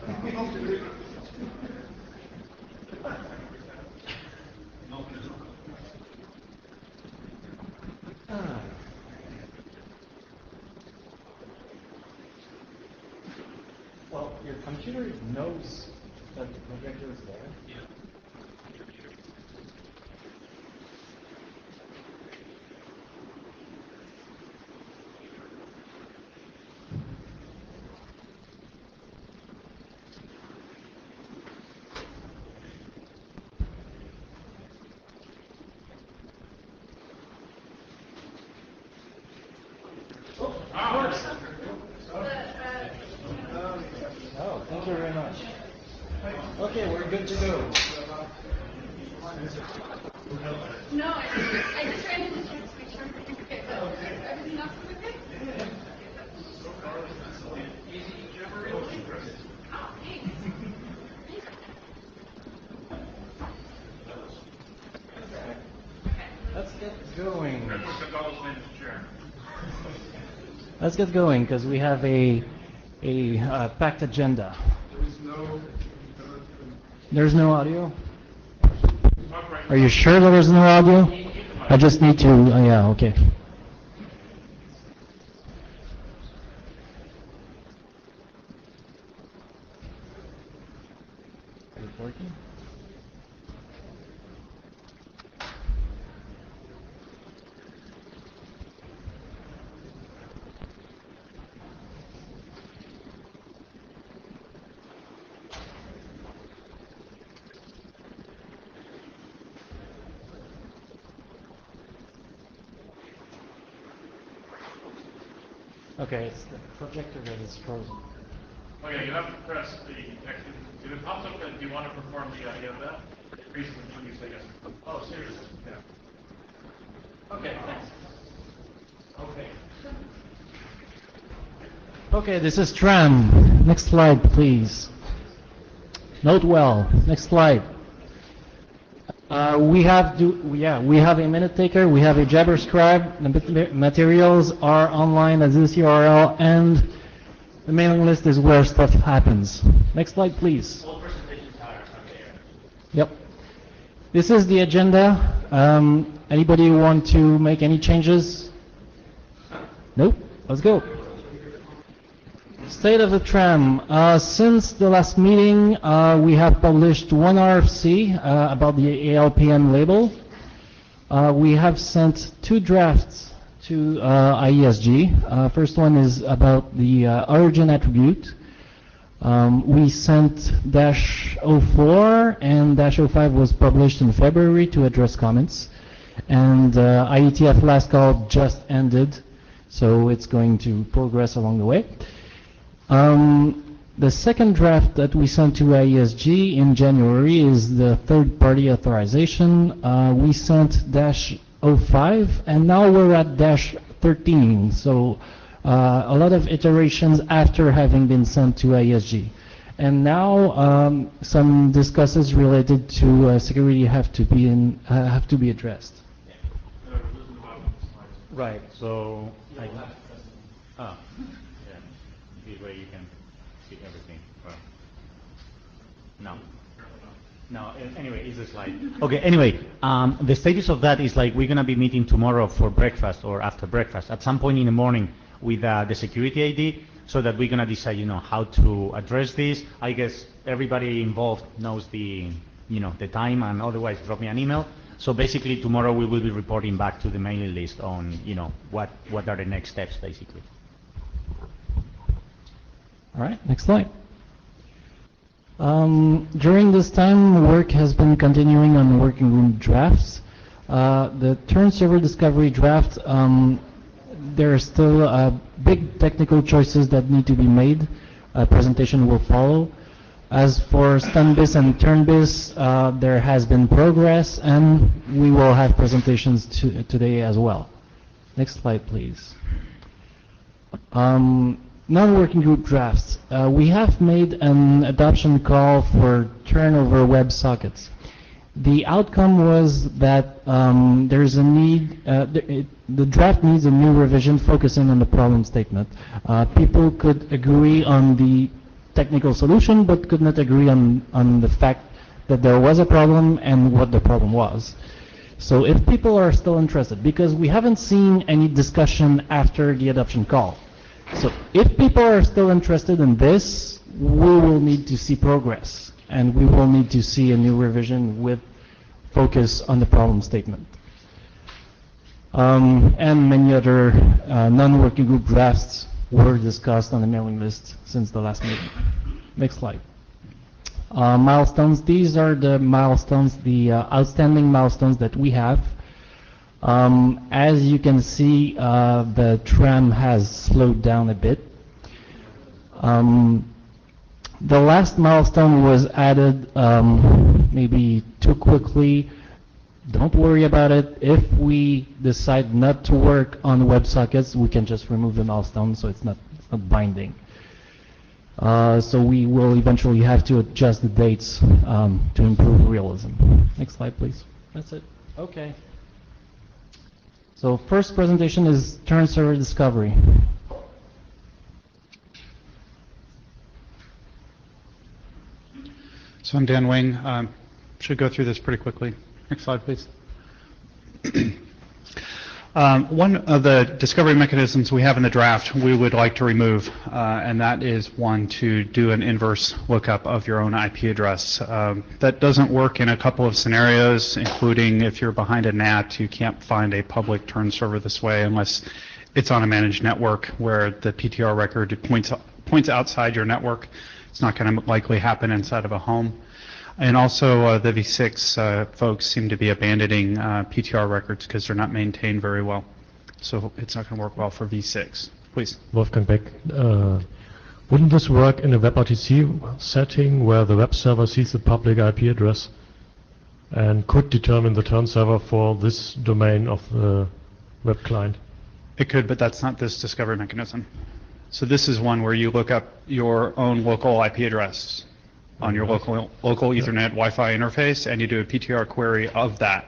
Thank you very much. Well, your computer knows that the projector is there. Yeah. Oh, thank you very much. Okay, we're good to go. No, I just ran into check to make sure everything's okay. Everything else is okay? Oh, thanks. Let's get going. Let's get going because we have a packed agenda. There's no audio? Are you sure there is no audio? I just need to, yeah, okay. Is it working? Okay, it's the projector that is frozen. Okay, you have to press the next. If it pops up that you want to perform the IETF, it freezes until you say yes. Oh, seriously? Yeah. Okay, thanks. Okay. Okay, this is Tram. Next slide, please. Note well. Next slide. We have a minute taker. We have a Jabber scribe. The materials are online at this URL, and the mailing list is where stuff happens. Next slide, please. All presentations are there. Yep. This is the agenda. Anybody want to make any changes? Nope. Let's go. State of the Tram. Since the last meeting, we have published one RFC about the ALPN label. We have sent two drafts to IESG. First one is about the origin attribute. We sent -04 and -05 was published in February to address comments. And IETF last call just ended, so it's going to progress along the way. The second draft that we sent to IESG in January is the third-party authorization. We sent -05, and now we're at -13. So a lot of iterations after having been sent to IESG. And now some discussions related to security have to be addressed. Right. So this way you can see everything. Well, no. Anyway, it's a slide. Okay. Anyway, the status of that is like we're gonna be meeting tomorrow for breakfast or after breakfast at some point in the morning with the security ID, so that we're gonna decide, how to address this. I guess everybody involved knows the time, and otherwise drop me an email. So basically tomorrow we will be reporting back to the mailing list on, what are the next steps basically. All right, next slide. During this time, work has been continuing on working group drafts. The turn server discovery draft, there are still big technical choices that need to be made. A presentation will follow. As for StunBIS and TurnBIS, there has been progress, and we will have presentations today as well. Next slide, please. Non-working group drafts. We have made an adoption call for turnover WebSockets. The outcome was that there's a need, the draft needs a new revision focusing on the problem statement. People could agree on the technical solution, but could not agree on the fact that there was a problem and what the problem was. So if people are still interested, because we haven't seen any discussion after the adoption call. So if people are still interested in this, we will need to see progress, and we will need to see a new revision with focus on the problem statement. And many other non-working group drafts were discussed on the mailing list since the last meeting. Next slide. Milestones. These are the milestones, the outstanding milestones that we have. As you can see, the tram has slowed down a bit. The last milestone was added maybe too quickly. Don't worry about it. If we decide not to work on WebSockets, we can just remove the milestone, so it's not binding. So we will eventually have to adjust the dates to improve realism. Next slide, please. That's it. Okay. So first presentation is turn server discovery. So I'm Dan Wing. Should go through this pretty quickly. Next slide, please. One of the discovery mechanisms we have in the draft we would like to remove, and that is one to do an inverse lookup of your own IP address. That doesn't work in a couple of scenarios, including if you're behind a NAT, you can't find a public turn server this way unless it's on a managed network where the PTR record points outside your network. It's not going to likely happen inside of a home. And also the V6 folks seem to be abandoning PTR records because they're not maintained very well. So it's not going to work well for V6. Please. Wolfgang Beck. Wouldn't this work in a WebRTC setting where the web server sees the public IP address and could determine the turn server for this domain of the web client? It could, but that's not this discovery mechanism. So this is one where you look up your own local IP address on your local Ethernet Wi-Fi interface, and you do a PTR query of that.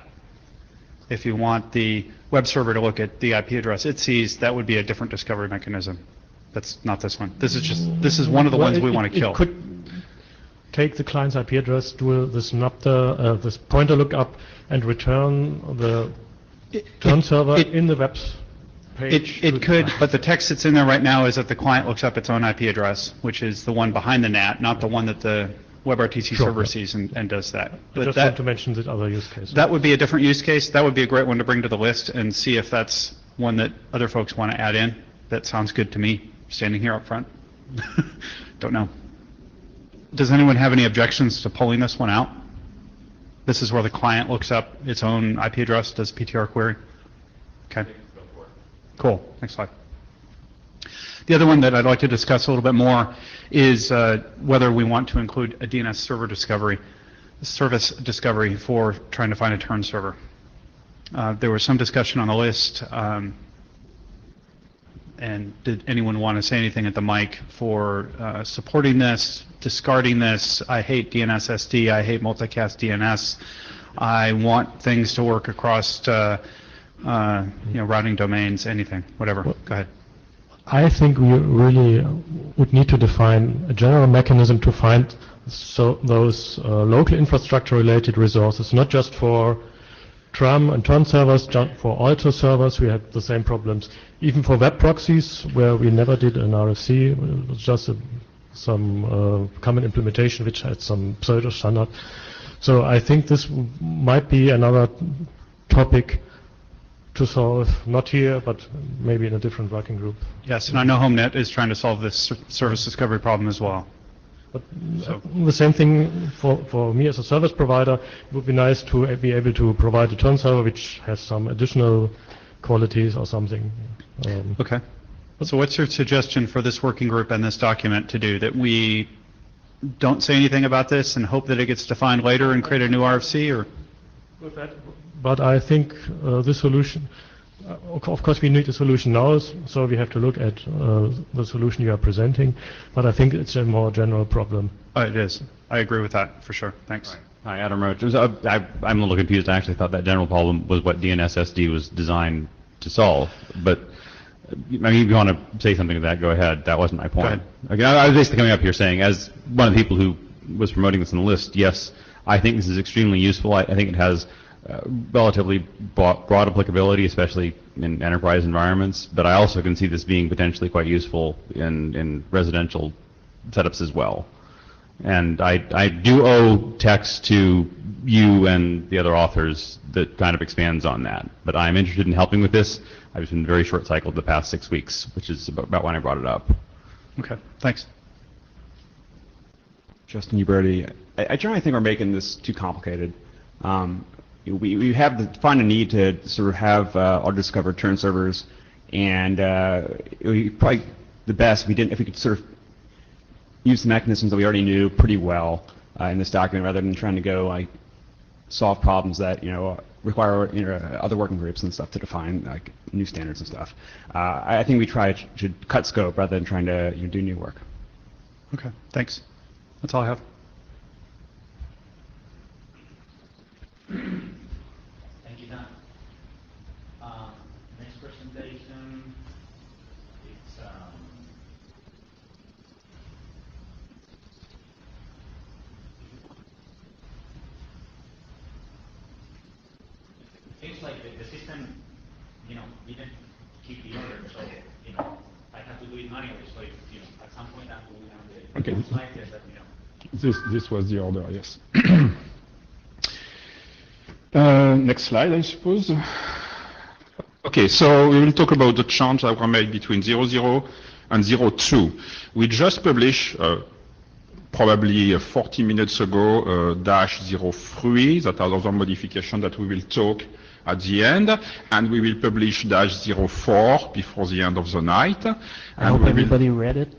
If you want the web server to look at the IP address it sees, that would be a different discovery mechanism. That's not this one. This is one of the ones we want to kill. It could take the client's IP address, do this this pointer lookup, and return the turn server in the web page. It could, but the text that's in there right now is that the client looks up its own IP address, which is the one behind the NAT, not the one that the WebRTC server sees and does that. I just want to mention the other use case. That would be a different use case. That would be a great one to bring to the list and see if that's one that other folks want to add in. That sounds good to me, standing here up front. Don't know. Does anyone have any objections to pulling this one out? This is where the client looks up its own IP address, does PTR query. Okay. Cool. Next slide. The other one that I'd like to discuss a little bit more is whether we want to include a DNS server discovery, service discovery for trying to find a turn server. There was some discussion on the list, and did anyone want to say anything at the mic for supporting this, discarding this? I hate DNS SD, I hate multicast DNS. I want things to work across routing domains, anything, whatever. Go ahead. I think we really would need to define a general mechanism to find those local infrastructure related resources, not just for Tram and turn servers, just for Alto servers. We had the same problems. Even for web proxies, where we never did an RFC, it was just some common implementation which had some pseudo standard. So I think this might be another topic to solve, not here, but maybe in a different working group. Yes, and I know HomeNet is trying to solve this service discovery problem as well. But the same thing for me as a service provider. It would be nice to be able to provide a turn server which has some additional qualities or something. Okay. So what's your suggestion for this working group and this document to do? That we don't say anything about this and hope that it gets defined later and create a new RFC, or? With that, but I think the solution Of course, we need a solution now, so we have to look at the solution you are presenting, but I think it's a more general problem. It is. I agree with that, for sure. Thanks. Hi, Adam Roach. I'm a little confused. I actually thought that general problem was what DNSSD was designed to solve. But, I mean, if you want to say something to that, go ahead. That wasn't my point. ahead. Okay, I was basically coming up here saying, as one of the people who was promoting this on the list, yes, I think this is extremely useful. I think it has relatively broad applicability, especially in enterprise environments. But I also can see this being potentially quite useful in residential setups as well. And I do owe text to you and the other authors that kind of expands on that. But I'm interested in helping with this. I've just been very short-cycled the past 6 weeks, which is about when I brought it up. Okay, thanks. Justin Uberti. I generally think we're making this too complicated. We have to find a need to sort of have auto-discover turn servers, and it would be probably the best if we could sort of use the mechanisms that we already knew pretty well in this document, rather than trying to go like solve problems that require other working groups and stuff to define like new standards and stuff. I think we should cut scope rather than trying to do new work. Okay, thanks. That's all I have. Thank you, Dan. Next presentation, it's seems like the system, didn't keep the order, so I have to do it manually. So if, at some point after we have the slide, let me know. This was the order, yes. Next slide, I suppose. Okay, so we will talk about the change that were made between 00 and 02. We just published, probably 40 minutes ago, -03, that are other modifications that we will talk at the end, and we will publish -04 before the end of the night. I hope everybody read it.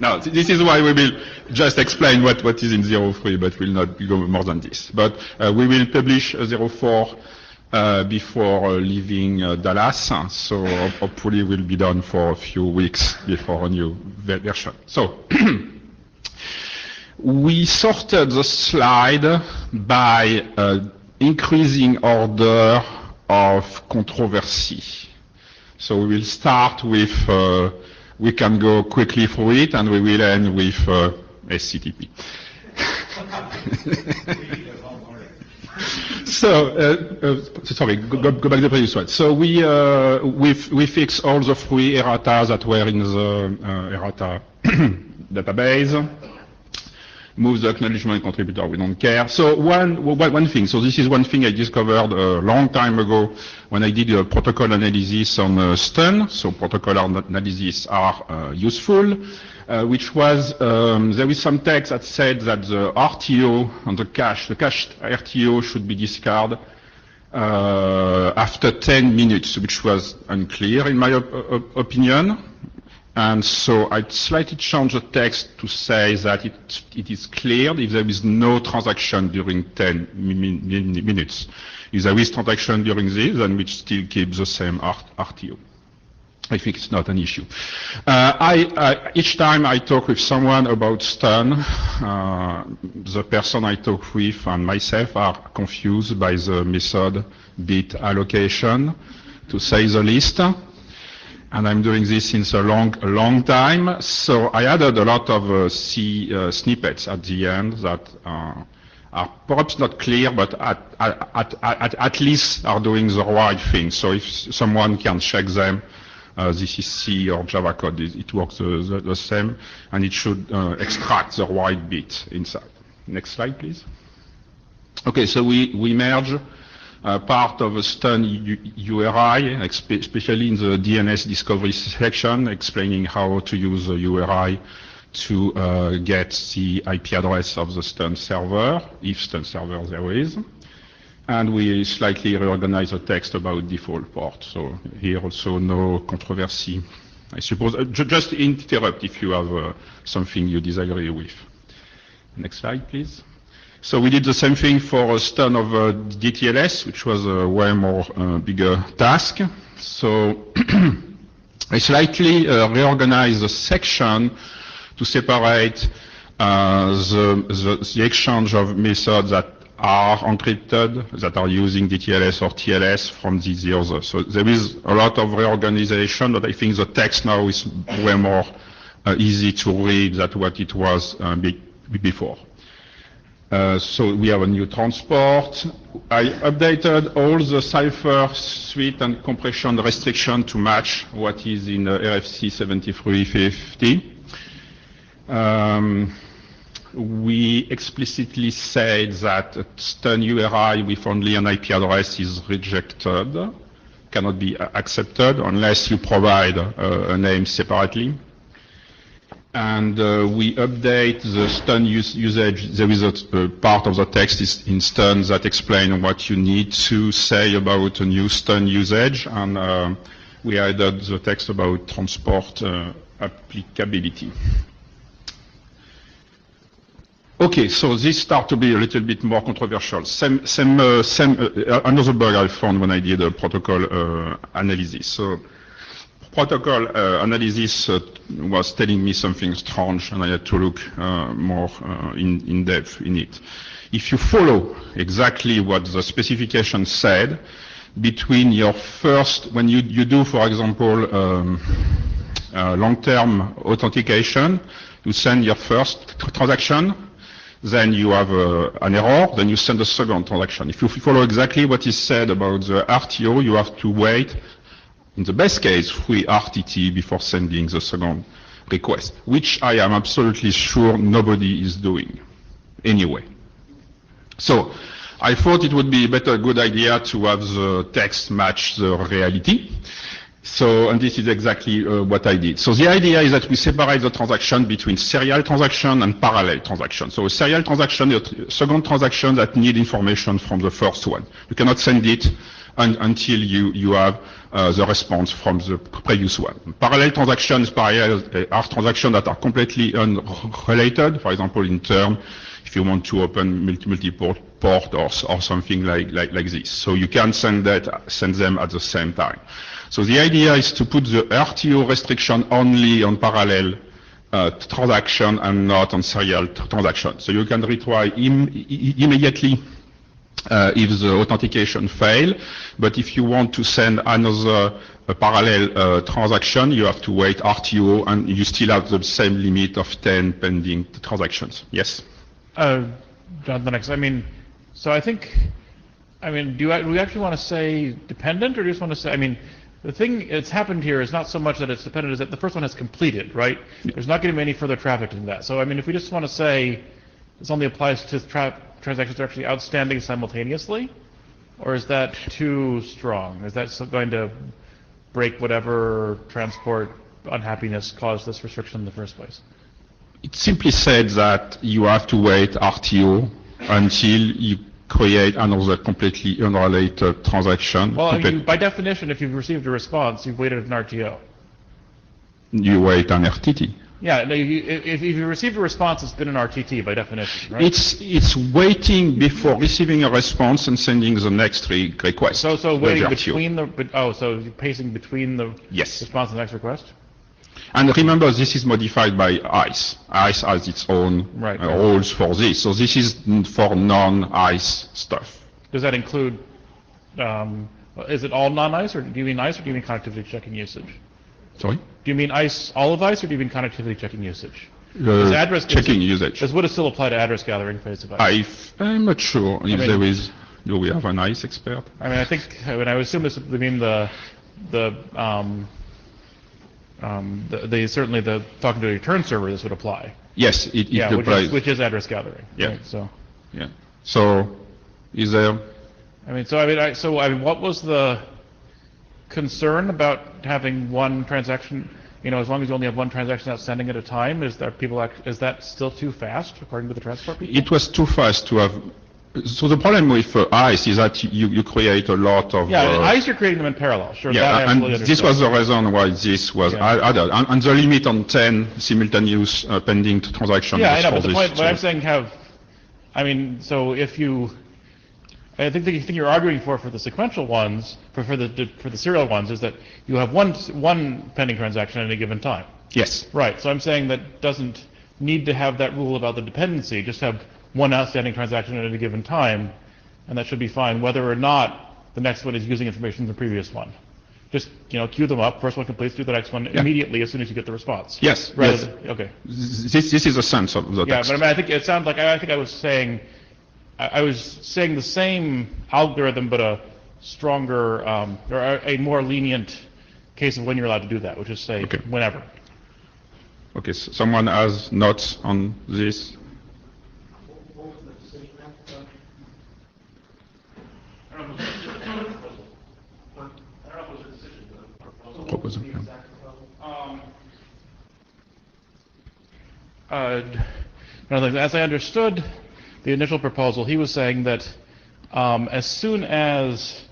No, this is why we will just explain what is in 03, but we'll not go more than this. But we will publish 04 before leaving Dallas, so hopefully we'll be done for a few weeks before a new version. So we sorted the slide by increasing order of controversy. So we will start with we can go quickly through it, and we will end with SCTP. Sorry, go back to the previous one. So we fix all the 3 errata that were in the errata database. Move the acknowledgement contributor, we don't care. So one thing, so this is one thing I discovered a long time ago when I did a protocol analysis on stun. So protocol analysis are useful, which was, there is some text that said that the RTO on the cached RTO should be discarded after 10 minutes, which was unclear in my opinion. And so I slightly changed the text to say that it is cleared if there is no transaction during 10 minutes. If there is transaction during this, then we still keep the same RTO. I think it's not an issue. Each time I talk with someone about stun, the person I talk with and myself are confused by the method bit allocation, to say the least. And I'm doing this since a long time. So I added a lot of C snippets at the end that are perhaps not clear, but at least are doing the right thing. So if someone can check them, this is C or Java code, it works the same, and it should extract the right bit inside. Next slide, please. Okay, so we merge part of a stun URI, especially in the DNS discovery section, explaining how to use the URI to get the IP address of the stun server, if stun server there is. And we slightly reorganize the text about default port. So here also no controversy. I suppose, just interrupt if you have something you disagree with. Next slide, please. So we did the same thing for a stun of DTLS, which was a way more bigger task. So I slightly reorganized the section to separate the exchange of methods that are encrypted, that are using DTLS or TLS from the other. So there is a lot of reorganization, but I think the text now is way more easy to read than what it was before. So we have a new transport. I updated all the cipher suite and compression restriction to match what is in RFC 7350. We explicitly said that a stun URI with only an IP address is rejected, cannot be accepted unless you provide a name separately. And we update the stun usage. There is a part of the text in stun that explains what you need to say about a new stun usage, and we added the text about transport applicability. Okay, so this starts to be a little bit more controversial. Another bug I found when I did a protocol analysis. So protocol analysis was telling me something strange, and I had to look more in depth in it. If you follow exactly what the specification said, between your first, when you do, for example, long-term authentication, you send your first transaction, then you have an error, then you send a second transaction. If you follow exactly what is said about the RTO, you have to wait, in the best case, 3 RTT before sending the second request, which I am absolutely sure nobody is doing anyway. So I thought it would be a good idea to have the text match the reality. So, and this is exactly what I did. So the idea is that we separate the transaction between serial transaction and parallel transaction. So a serial transaction is a second transaction that need information from the first one. You cannot send it until you have the response from the previous one. Parallel transactions are transactions that are completely unrelated. For example, in Tram, if you want to open multiple port or something like this. So you can send them at the same time. So the idea is to put the RTO restriction only on parallel transaction and not on serial transaction. So you can retry immediately if the authentication fail, but if you want to send another parallel transaction, you have to wait RTO, and you still have the same limit of 10 pending transactions. Yes? Jonathan, I mean, so I think, do we actually want to say dependent, or do you just want to say, the thing that's happened here is not so much that it's dependent, is that the first one has completed, right? There's not going to be any further traffic than that. So, if we just want to say this only applies to transactions that are actually outstanding simultaneously, or is that too strong? Is that going to break whatever transport unhappiness caused this restriction in the first place? It simply said that you have to wait RTO until you create another completely unrelated transaction. Well, by definition, if you've received a response, you've waited an RTO. You wait an RTT. Yeah, no, if you received a response, it's been an RTT by definition, right? It's waiting before receiving a response and sending the next request. So waiting between so pacing between the yes. response and the next request? And remember, this is modified by ICE. ICE has its own rules for this. So this is for non-ICE stuff. Does that include, is it all non-ICE, or do you mean ICE, or do you mean connectivity checking usage? Sorry? Do you mean ICE, all of ICE, or do you mean connectivity checking usage? Checking usage. Would it still apply to address gathering phase of ICE? I'm not sure if there is. Do we have an ICE expert? I think, I would assume this would mean certainly the talking to a return server, this would apply. Yes, it applies. Which is address gathering. Yeah. Right, so. Yeah. So, is there? What was the concern about having one transaction? As long as you only have one transaction outstanding at a time, is that still too fast according to the transport people? It was too fast to have. So the problem with ICE is that you create a lot of... Yeah, ICE you're creating them in parallel, sure. Yeah, and this was the reason why this was added. And the limit on 10 simultaneous pending transactions. Yeah, I know, but the point, what I'm saying, I mean, so if you, I think the thing you're arguing for the sequential ones, for the serial ones, is that you have one pending transaction at any given time. Yes. Right. So I'm saying that doesn't need to have that rule about the dependency. Just have one outstanding transaction at any given time, and that should be fine, whether or not the next one is using information from the previous one. Just, queue them up. First one completes, do the next one immediately as soon as you get the response. Yes. Rather Yes. than- okay. This is the sense of the Yeah, text. but I mean, I think it sounds like I think I was saying the same algorithm, but a stronger or a more lenient case of when you're allowed to do that, which is say Okay. whenever. Okay, someone has notes on this? Proposal, As I understood the initial proposal, he was saying that as soon as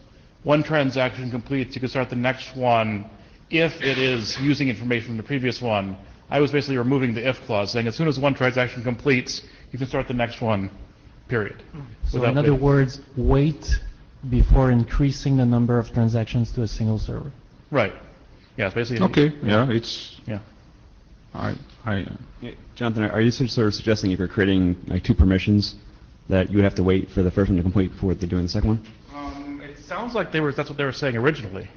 one transaction completes, you can start the next one if it is using information from the previous one. I was basically removing the if clause, saying as soon as one transaction completes, you can start the next one, period. So Without in other waiting. words, wait before increasing the number of transactions to a single server. Right. Yeah, it's basically. Okay, yeah, it's, Yeah. Yeah, Jonathan, are you sort of suggesting if you're creating like two permissions that you would have to wait for the first one to complete before they're doing the second one? It sounds like that's what they were saying originally.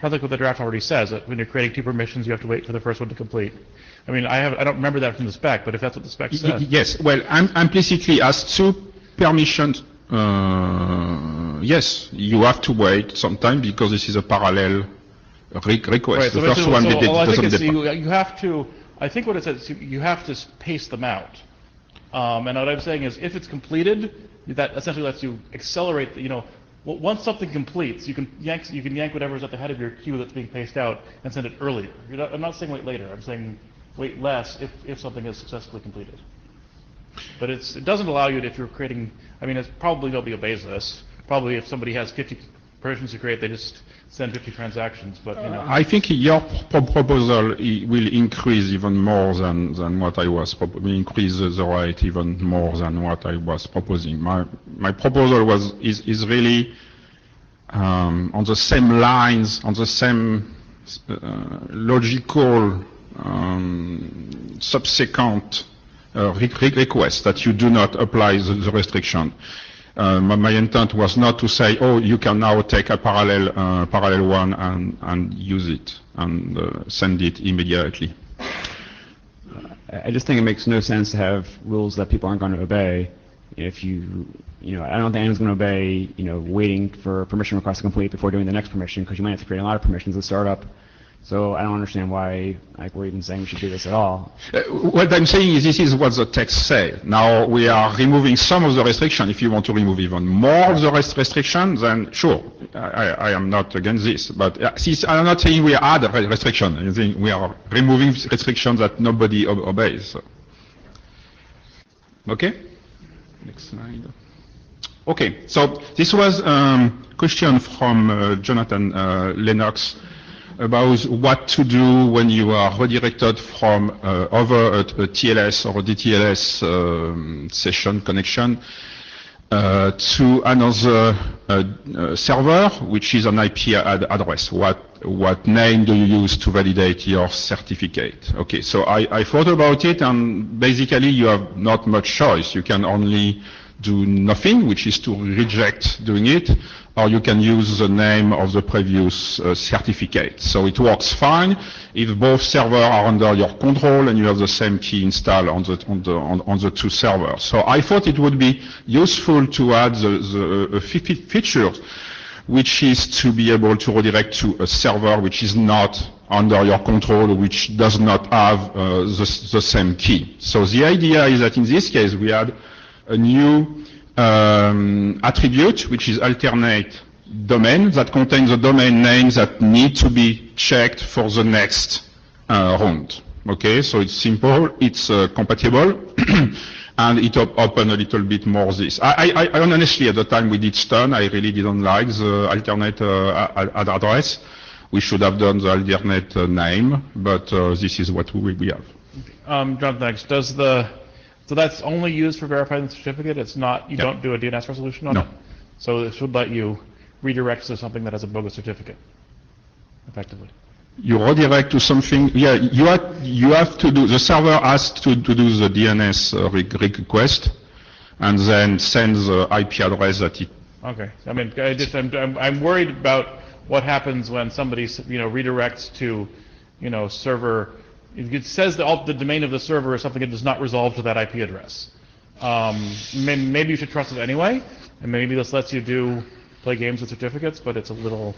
Sounds like what the draft already says, that when you're creating two permissions, you have to wait for the first one to complete. I mean, I don't remember that from the spec, but if that's what the spec says. yes, well, implicitly as two permissions, yes, you have to wait sometime because this is a parallel request. Right, The so first one I think doesn't it's, depend. you have to, I think what it says, you have to pace them out. And what I'm saying is, if it's completed, that essentially lets you accelerate, once something completes, you can yank whatever's at the head of your queue that's being paced out and send it earlier. I'm not saying wait later, I'm saying wait less if something is successfully completed. But it doesn't allow you to, if you're creating, I mean, it's probably nobody obeys this. Probably if somebody has 50 permissions to create, they just send 50 transactions, but, I think your proposal will increase even more than what I was, will increase the rate even more than what I was proposing. My proposal is really on the same lines, on the same logical subsequent request that you do not apply the restriction. My intent was not to say, oh, you can now take a parallel one and use it and send it immediately. I just think it makes no sense to have rules that people aren't going to obey. If I don't think anyone's going to obey, waiting for a permission request to complete before doing the next permission, because you might have to create a lot of permissions to start up. So I don't understand why we're even saying we should do this at all. What I'm saying is this is what the text says. Now we are removing some of the restriction. If you want to remove even more of the restriction, then sure, I am not against this. But since I'm not saying we add a restriction, I think we are removing restrictions that nobody obeys. So. Okay? Next slide. Okay, so this was a question from Jonathan Lennox about what to do when you are redirected from over a TLS or a DTLS session connection to another server, which is an IP address. What name do you use to validate your certificate? Okay, so I thought about it, and basically you have not much choice. You can only do nothing, which is to reject doing it, or you can use the name of the previous certificate. So it works fine if both servers are under your control and you have the same key installed on the two servers. So I thought it would be useful to add the feature, which is to be able to redirect to a server which is not under your control, which does not have the same key. So the idea is that in this case we had a new attribute, which is alternate domain, that contains the domain names that need to be checked for the next round. Okay, so it's simple, it's compatible, and it open a little bit more this. I honestly, at the time we did stun, I really didn't like the alternate address. We should have done the alternate name, but this is what we have. Jonathan, thanks. Does So that's only used for verifying the certificate? It's not, you Yeah. don't do a DNS resolution on No. it? So this would let you redirect to something that has a bogus certificate, effectively? You redirect to something, yeah, you have to do, the server has to do the DNS request, and then send the IP address that it. Okay, I mean, I'm worried about what happens when somebody, redirects to, server, it says the domain of the server is something that does not resolve to that IP address. Maybe you should trust it anyway, and maybe this lets you play games with certificates, but it's a little.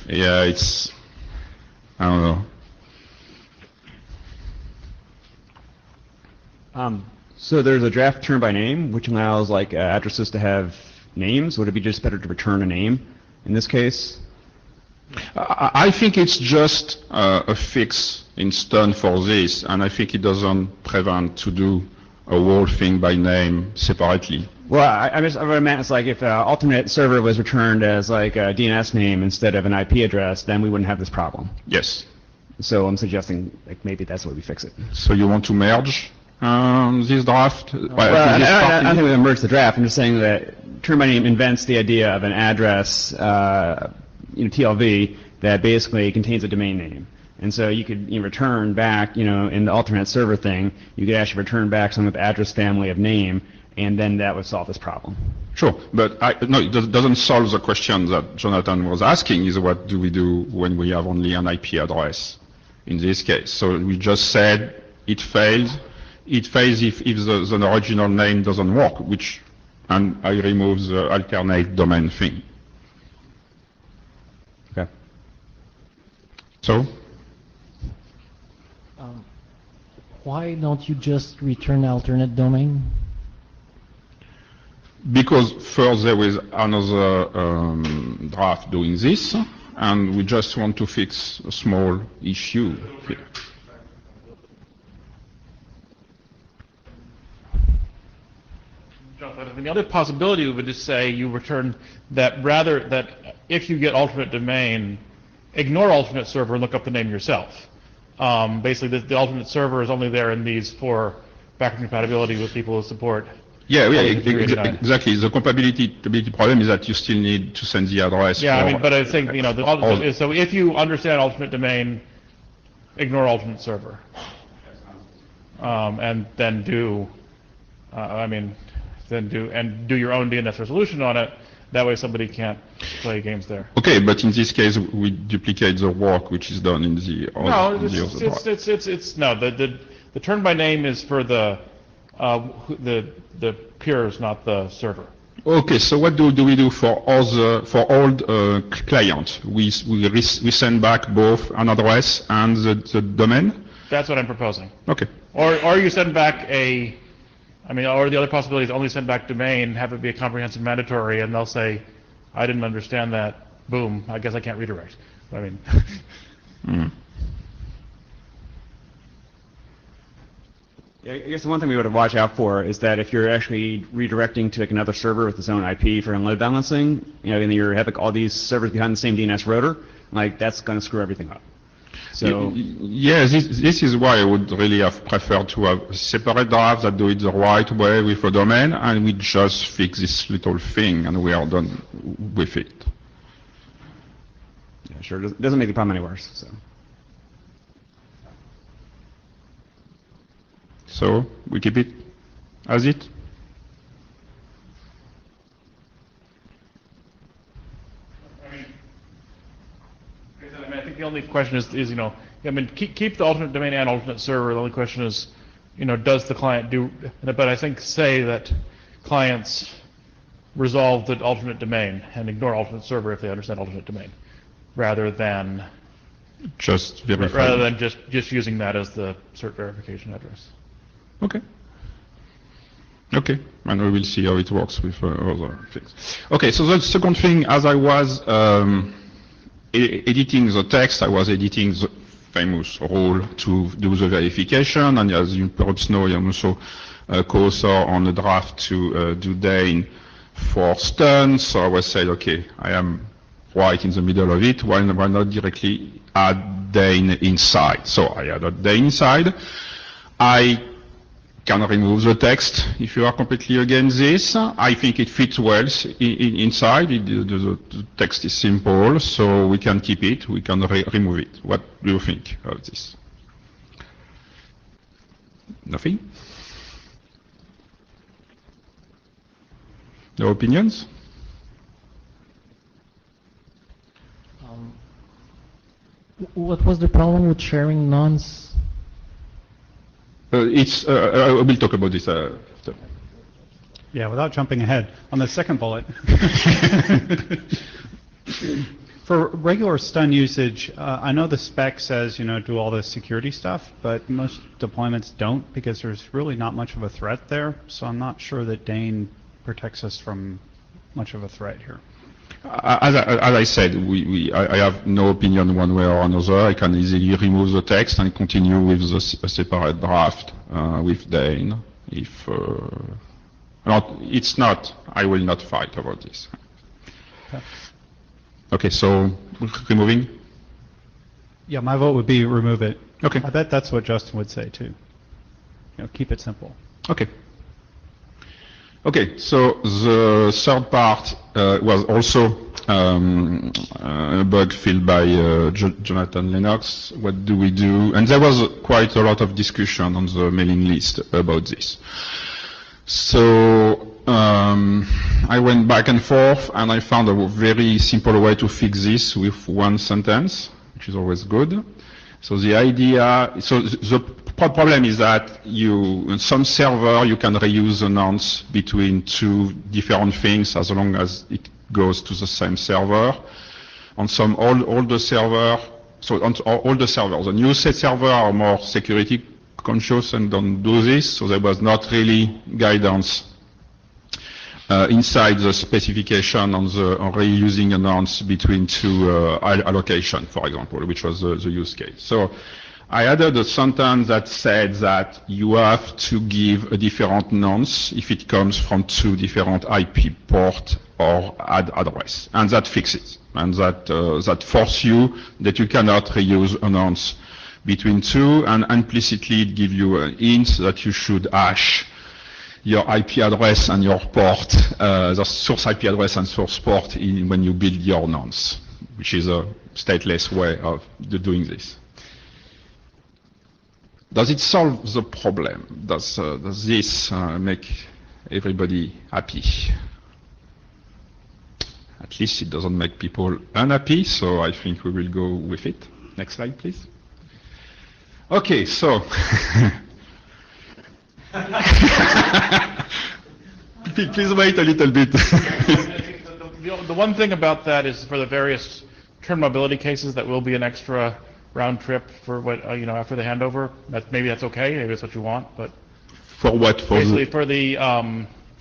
Yeah, I don't know. So there's a draft term by name, which allows addresses to have names. Would it be just better to return a name in this case? I think it's just a fix in stone for this, and I think it doesn't prevent to do a whole thing by name separately. Well, what I meant is if alternate server was returned as a DNS name instead of an IP address, then we wouldn't have this problem. Yes. So I'm suggesting maybe that's the way we fix it. So you want to merge this draft? Well, I don't think we merge the draft. I'm just saying that term by name invents the idea of an address, TLV, that basically contains a domain name. And so you could return back, in the alternate server thing, you could actually return back some of the address family of name, and then that would solve this problem. Sure, but no, it doesn't solve the question that Jonathan was asking, is what do we do when we have only an IP address in this case? So we just said it fails. It fails if the original name doesn't work, and I remove the alternate domain thing. Okay. So? Why don't you just return alternate domain? Because first there is another draft doing this, and we just want to fix a small issue here. The other possibility would just say you return that if you get alternate domain, ignore alternate server and look up the name yourself. Basically, the alternate server is only there in these for backward compatibility with people who support. Yeah, exactly. The compatibility problem is that you still need to send the address. Yeah, but I think, so if you understand alternate domain, ignore alternate server. And then do your own DNS resolution on it. That way somebody can't play games there. Okay, but in this case, we duplicate the work which is done in the other the turn by name is for the peers, not the server. Okay, so what do we do for old clients? We send back both an address and the domain? That's what I'm proposing. Okay. Or you send back or the other possibility is only send back domain, have it be a comprehensive mandatory, and they'll say, I didn't understand that, boom, I guess I can't redirect. Yeah, I guess the one thing we would watch out for is that if you're actually redirecting to another server with its own IP for load balancing, and you have all these servers behind the same DNS router, that's going to screw everything up. So yes, this is why I would really have preferred to have separate drafts that do it the right way with a domain, and we just fix this little thing, and we are done with it. Yeah, sure. It doesn't make the problem any worse. So we keep it as it. I think the only question is keep the alternate domain and alternate server. The only question is, does the client do? But I think say that clients resolve the alternate domain and ignore alternate server if they understand alternate domain, rather than just verify. Rather than just using that as the cert verification address. Okay. Okay, and we will see how it works with other things. Okay, so the second thing, as I was editing the text, I was editing the famous rule to do the verification, and as you perhaps know, I am also a co-author on a draft to do Dane for stun, so I was saying, okay, I am right in the middle of it, why not directly add Dane inside? So I added Dane inside. I can remove the text if you are completely against this. I think it fits well inside. The text is simple, so we can keep it. We can remove it. What do you think of this? Nothing? No opinions? What was the problem with sharing nonce? We'll talk about this after. Yeah, without jumping ahead, on the second bullet. For regular stun usage, I know the spec says, do all the security stuff, but most deployments don't because there's really not much of a threat there. So I'm not sure that Dane protects us from much of a threat here. As I said, I have no opinion one way or another. I can easily remove the text and continue with a separate draft with Dane. If it's not, I will not fight about this. Okay, so removing? Yeah, my vote would be remove it. Okay. I bet that's what Justin would say too. Keep it simple. Okay. Okay, so the third part was also a bug filled by Jonathan Lennox. What do we do? And there was quite a lot of discussion on the mailing list about this. So I went back and forth, and I found a very simple way to fix this with one sentence, which is always good. So the idea, so the problem is that in some server you can reuse the nonce between two different things as long as it goes to the same server. On some older server, so on all the servers, the new set server are more security conscious and don't do this, so there was not really guidance inside the specification on reusing a nonce between two allocation, for example, which was the use case. So I added a sentence that said that you have to give a different nonce if it comes from two different IP port or address, and that fixes, and that forces you that you cannot reuse a nonce between two, and implicitly it gives you an hint that you should hash your IP address and your port, the source IP address and source port when you build your nonce, which is a stateless way of doing this. Does it solve the problem? Does this make everybody happy? At least it doesn't make people unhappy, so I think we will go with it. Next slide, please. Okay, so please wait a little bit. The one thing about that is for the various term mobility cases, that will be an extra round trip for what after the handover. Maybe that's okay. Maybe that's what you want, but for what? For basically for the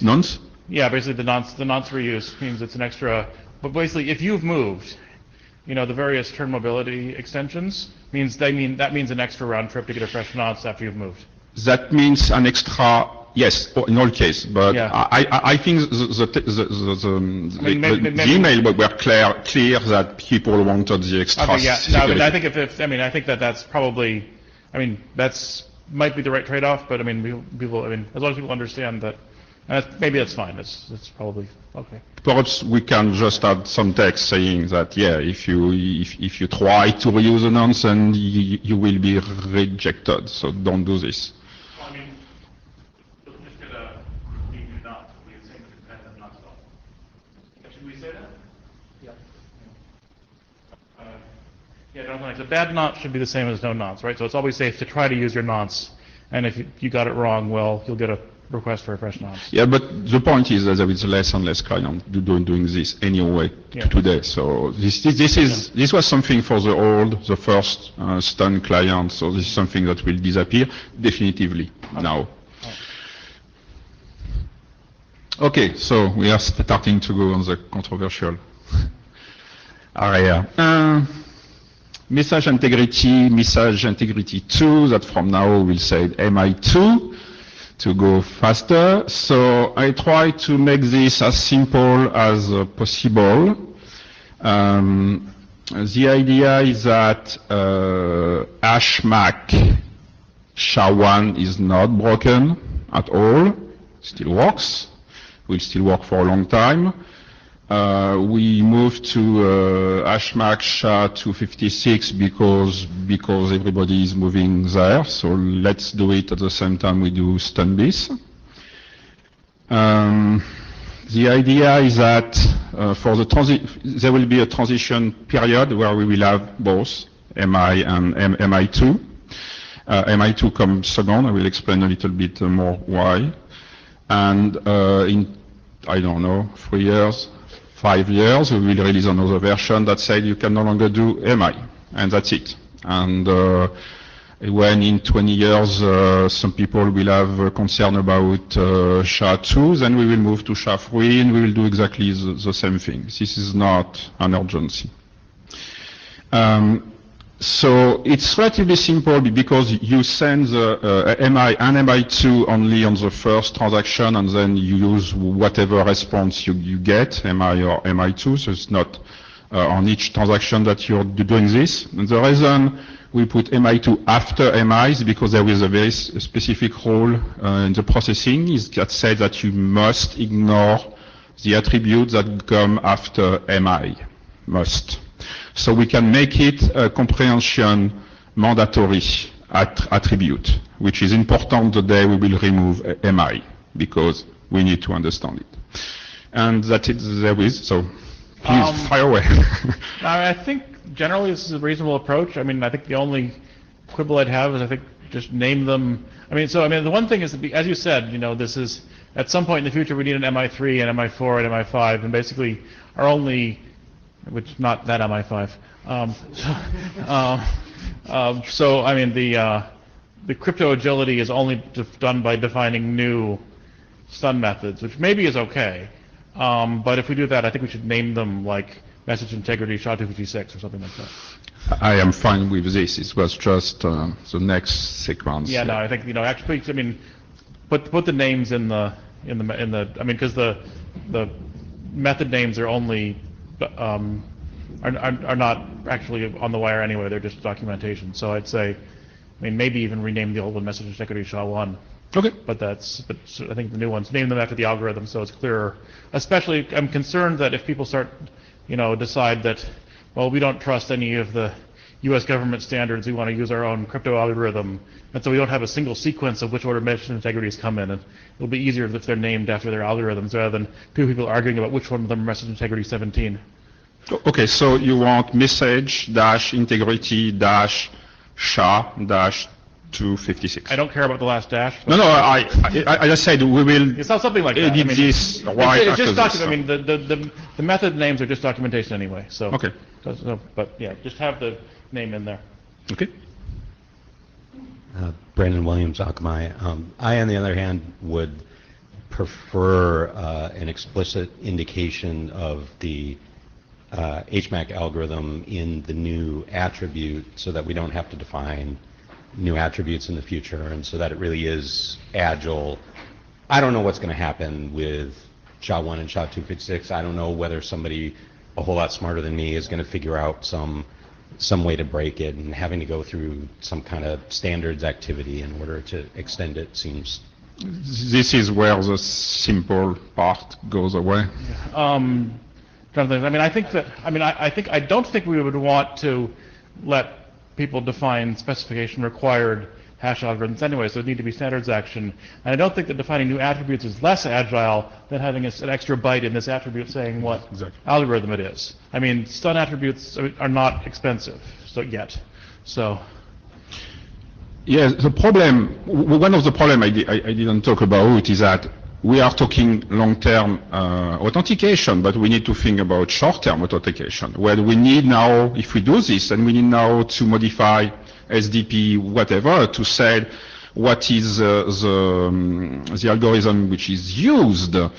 nonce? Yeah, basically the nonce reuse means it's an extra. But basically, if you've moved, the various term mobility extensions that means an extra round trip to get a fresh nonce after you've moved. That means an extra, yes, in all cases. But yeah. I think the email were clear that people wanted the extra. Okay, yeah. No, but I think I think that's probably, that's might be the right trade-off. But people, as long as people understand that, maybe that's fine. It's probably okay. Perhaps we can just add some text saying that, yeah, if you try to reuse a nonce, and you will be rejected. So don't do this. We'll just get a new nonce. We the same dependent nonce. Should we say that? Yeah. Yeah, don't think the bad nonce should be the same as no nonce, right? So it's always safe to try to use your nonce, and if you got it wrong, well, you'll get a request for a fresh nonce. Yeah, but the point is that there is less and less clients doing this anyway today. So this was something for the first stun client. So this is something that will disappear definitively now. Okay, so we are starting to go on the controversial area. Message integrity 2. That from now we'll say MI2. To go faster, so I try to make this as simple as possible. The idea is that hashMac SHA-1 is not broken. at all. Still works. Will still work for a long time. We moved to HMAC SHA-256 because everybody is moving there. So let's do it at the same time we do StunBIS. The idea is that for there will be a transition period where we will have both MI and MI2. MI2 comes second. I will explain a little bit more why. And in, I don't know, 3 years, 5 years, we will release another version that said you can no longer do MI, and that's it. And when in 20 years some people will have a concern about SHA-2, then we will move to SHA-3 and we will do exactly the same thing. This is not an urgency. So it's relatively simple because you send the MI and MI2 only on the first transaction, and then you use whatever response you get, MI or MI2, so it's not on each transaction that you're doing this. And the reason we put MI2 after MI is because there is a very specific rule in the processing is that says that you must ignore the attributes that come after MI. Must. So we can make it a comprehension mandatory attribute, which is important the day we will remove MI, because we need to understand it. And that's it there is, so please fire away. I think generally this is a reasonable approach. I mean, I think the only quibble I'd have is I think just name them. I mean, the one thing is, as you said, this is, at some point in the future we need an MI3 and MI4 and MI5, and basically our only, which not that MI5. So I mean, the crypto agility is only done by defining new stun methods, which maybe is okay. But if we do that, I think we should name them like message integrity SHA-256 or something like that. I am fine with this. It was just the next sequence. Yeah, no, I think actually, I mean, put the names in the I mean, because the method names are only are not actually on the wire anyway. They're just documentation. So I'd say, I mean, maybe even rename the old one message integrity SHA-1. Okay. But I think the new ones, name them after the algorithm so it's clearer. Especially, I'm concerned that if people start, decide that, well, we don't trust any of the U.S. government standards, we want to use our own crypto algorithm, and so we don't have a single sequence of which order message integrities come in, and it'll be easier if they're named after their algorithms rather than two people arguing about which one of them are message integrity 17. Okay, so you want message dash integrity dash SHA-256. I don't care about the last dash. No, I just said we will. It's not something like that. Edit this right it's just after this. I mean, the method names are just documentation anyway. So okay. But yeah, just have the name in there. Okay. Brandon Williams, Akamai. I, on the other hand, would prefer an explicit indication of the HMAC algorithm in the new attribute so that we don't have to define new attributes in the future, and so that it really is agile. I don't know what's going to happen with SHA-1 and SHA-256. I don't know whether somebody a whole lot smarter than me is going to figure out some way to break it, and having to go through some kind of standards activity in order to extend it seems. This is where the simple part goes away. Jonathan, I mean, I don't think we would want to let people define specification required hash algorithms anyway, so it need to be standards action. And I don't think that defining new attributes is less agile than having an extra byte in this attribute saying what algorithm it is. I mean, stun attributes are not expensive yet. So. Yeah, the problem, one of the problems I didn't talk about is that we are talking long-term authentication, but we need to think about short-term authentication, where we need now, if we do this, and we need now to modify SDP, whatever, to say what is the algorithm which is used to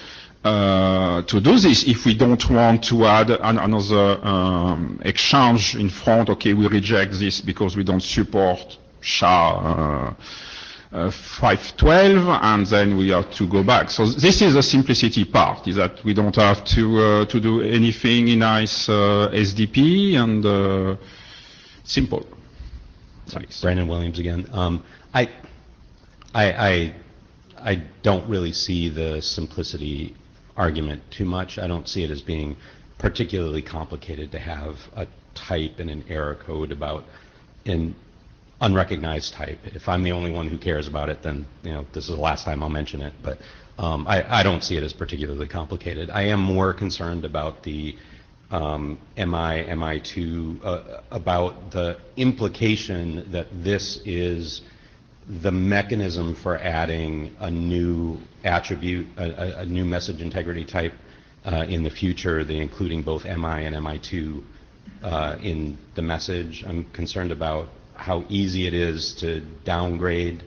do this. If we don't want to add another exchange in front, okay, we reject this because we don't support SHA 512, and then we have to go back. So this is the simplicity part, is that we don't have to do anything in nice SDP, and simple. Brandon Williams again. I I don't really see the simplicity argument too much. I don't see it as being particularly complicated to have a type and an error code about an unrecognized type. If I'm the only one who cares about it, then this is the last time I'll mention it. But I don't see it as particularly complicated. I am more concerned about the MI2, about the implication that this is the mechanism for adding a new attribute, a new message integrity type in the future, including both MI and MI2 in the message. I'm concerned about how easy it is to downgrade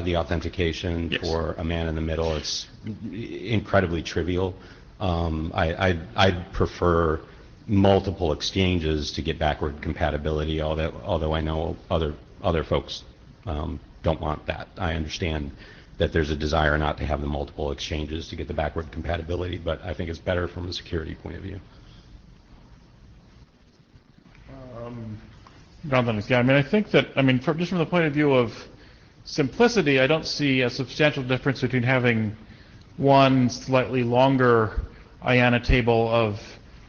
the authentication for a man in the middle. It's incredibly trivial. I'd prefer multiple exchanges to get backward compatibility, although I know other folks don't want that. I understand that there's a desire not to have the multiple exchanges to get the backward compatibility, but I think it's better from a security point of view. Jonathan, yeah, I mean, I think that, just from the point of view of simplicity, I don't see a substantial difference between having one slightly longer IANA table of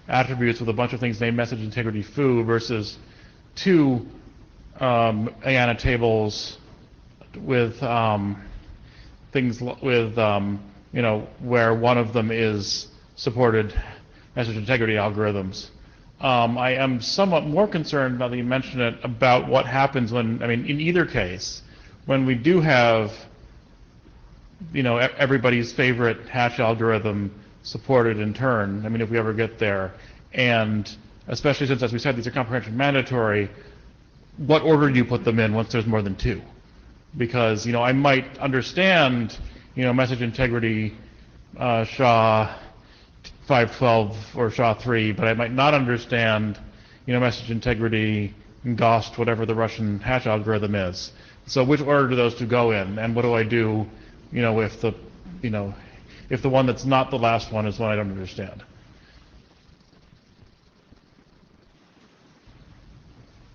attributes with a bunch of things named message integrity foo versus two IANA tables with things with where one of them is supported message integrity algorithms. I am somewhat more concerned, now that you mention it, about what happens when, in either case, when we do have, everybody's favorite hash algorithm supported in turn, if we ever get there, and especially since, as we said, these are comprehension mandatory, what order do you put them in once there's more than two? Because, I might understand, message integrity, SHA 512 or SHA-3, but I might not understand, message integrity, GOST, whatever the Russian hash algorithm is. So which order do those two go in, and what do I do, if the one that's not the last one is one I don't understand?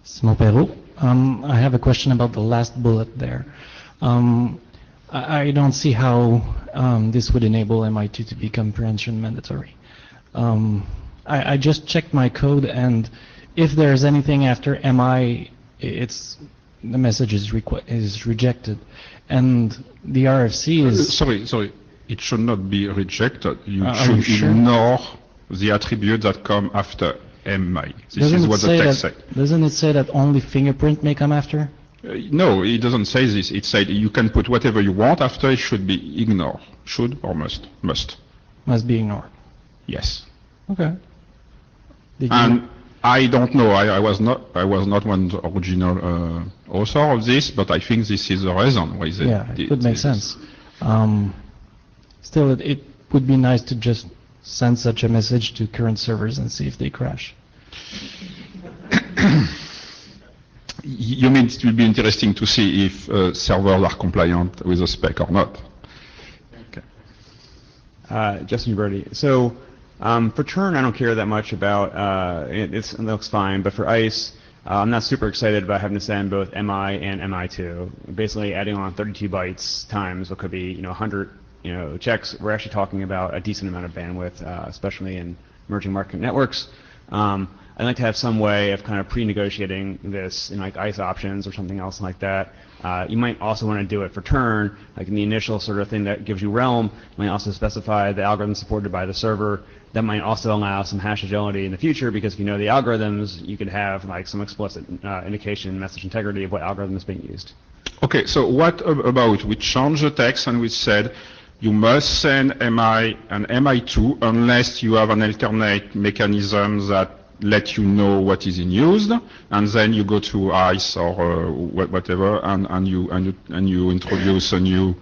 Simon, I have a question about the last bullet there. I don't see how this would enable MI2 to be comprehension mandatory. I just checked my code, and if there's anything after MI, the message is rejected, and the RFC is... Sorry. It should not be rejected. You are you should sure? ignore the attributes that come after MI. This is what the text says. Doesn't it say that only fingerprint may come after? No, it doesn't say this. It said you can put whatever you want after. It should be ignored. Should or must? Must. Must be ignored. Yes. Okay. And I don't know. I was not one of the original author of this, but I think this is the reason why they. Yeah, it could make sense. Still, it would be nice to just send such a message to current servers and see if they crash. You mean it will be interesting to see if servers are compliant with the spec or not? Okay. Justin Uberti. So for Turn, I don't care that much about it looks fine, but for ICE, I'm not super excited about having to send both MI and MI2. Basically, adding on 32 bytes times what could be 100 checks. We're actually talking about a decent amount of bandwidth, especially in emerging market networks. I'd like to have some way of kind of pre-negotiating this in like ICE options or something else like that. You might also want to do it for Turn, like in the initial sort of thing that gives you realm. You might also specify the algorithm supported by the server. That might also allow some hash agility in the future, because if you know the algorithms, you could have like some explicit indication, message integrity of what algorithm is being used. Okay, so what about we change the text and we said you must send MI and MI2 unless you have an alternate mechanism that let you know what is in use, and then you go to ICE or whatever, and you introduce a new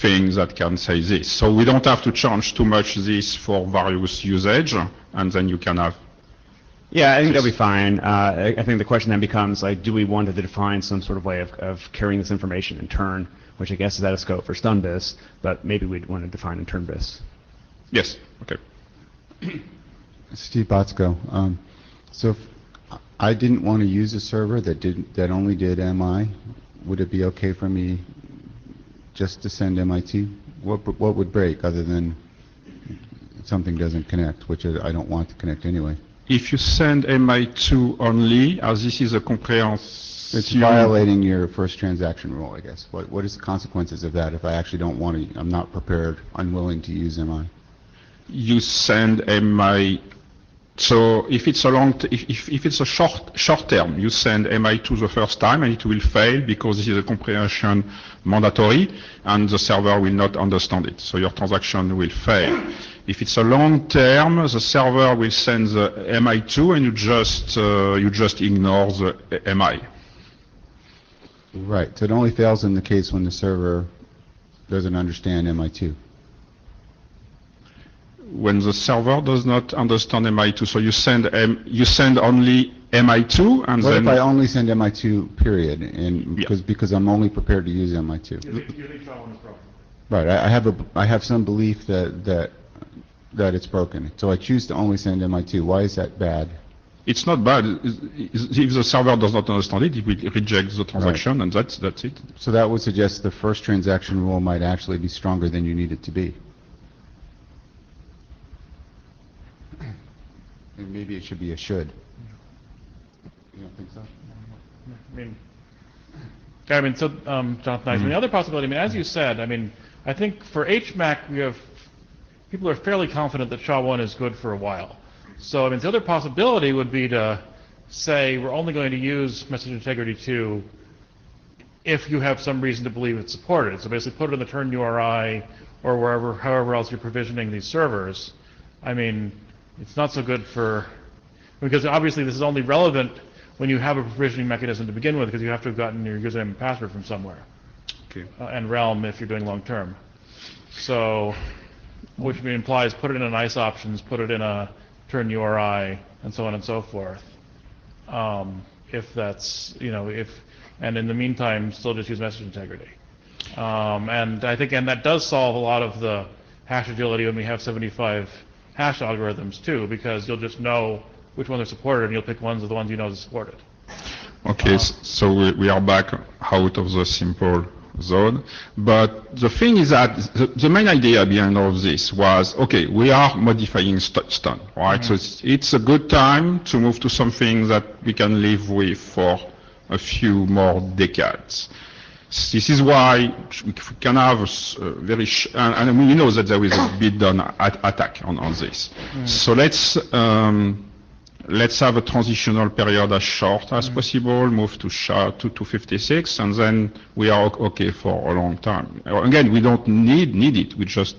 thing that can say this. So we don't have to change too much this for various usage, and then you can have. Yeah, I think that'll be fine. I think the question then becomes like, do we want to define some sort of way of carrying this information in Turn, which I guess is out of scope for StunBIS, but maybe we'd want to define in TurnBIS. Yes. Okay. Steve Botsko. So if I didn't want to use a server that only did MI, would it be okay for me just to send MI2? What would break other than something doesn't connect, which I don't want to connect anyway? If you send MI2 only, as this is a comprehensive... It's violating your first transaction rule, I guess. What is the consequences of that if I actually don't want to, I'm not prepared, unwilling to use MI? You send MI... So if it's a if it's a short term, you send MI2 the first time and it will fail because this is a comprehension mandatory and the server will not understand it. So your transaction will fail. If it's a long term, the server will send the MI2 and you just ignore the MI. Right. So it only fails in the case when the server doesn't understand MI2. When the server does not understand MI2, so you send only MI2 and What then... if I only send MI2, period, and because I'm only prepared to use MI2? You think Tram is broken? Right. I have some belief that it's broken. So I choose to only send MI2. Why is that bad? It's not bad. If the server does not understand it, it will reject the transaction, and that's it. So that would suggest the first transaction rule might actually be stronger than you need it to be. And maybe it should be a should. You don't think so? I mean, so, Jonathan, I mean, the other possibility, I mean, as you said, I mean, I think for HMAC, people are fairly confident that SHA-1 is good for a while. So, I mean, the other possibility would be to say we're only going to use message integrity 2 if you have some reason to believe it's supported. So basically put it in the turn URI or however else you're provisioning these servers. I mean, it's not so good because obviously this is only relevant when you have a provisioning mechanism to begin with because you have to have gotten your username and password from somewhere. Okay. And realm if you're doing long term. So, which implies put it in an ICE options, put it in a turn URI, and so on and so forth. If that's, and in the meantime, still just use message integrity. And I think, and that does solve a lot of the hash agility when we have 75 hash algorithms too, because you'll just know which ones are supported and you'll pick ones of the ones you know is supported. Okay, so we are back out of the simple zone. But the thing is that the main idea behind all of this was, okay, we are modifying stun, right? Mm-hmm. So it's a good time to move to something that we can live with for a few more decades. This is why we can have a very, and we know that there is a bid-down attack on this. So let's have a transitional period as short as possible, move to SHA-256, and then we are okay for a long time. Again, we don't need it, we just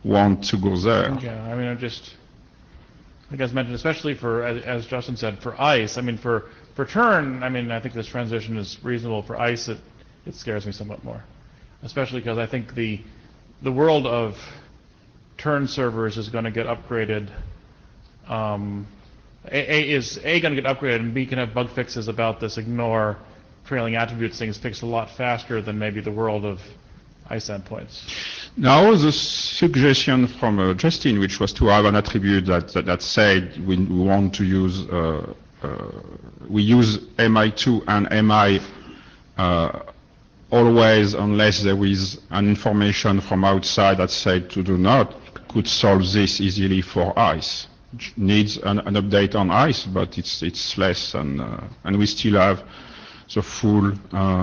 want to go there. Yeah, I mean, I think as mentioned, especially for, as Justin said, for ICE, I mean, for turn, I mean, I think this transition is reasonable. For ICE, it scares me somewhat more, especially because I think the world of turn servers is going to get upgraded. Is going to get upgraded, and B can have bug fixes about this ignore trailing attributes things fixed a lot faster than maybe the world of ICE endpoints. Now the suggestion from Justin, which was to have an attribute that said we want to use we use MI2 and MI always unless there is an information from outside that said to do not, could solve this easily for ICE. Needs an update on ICE, but it's less, and we still have the full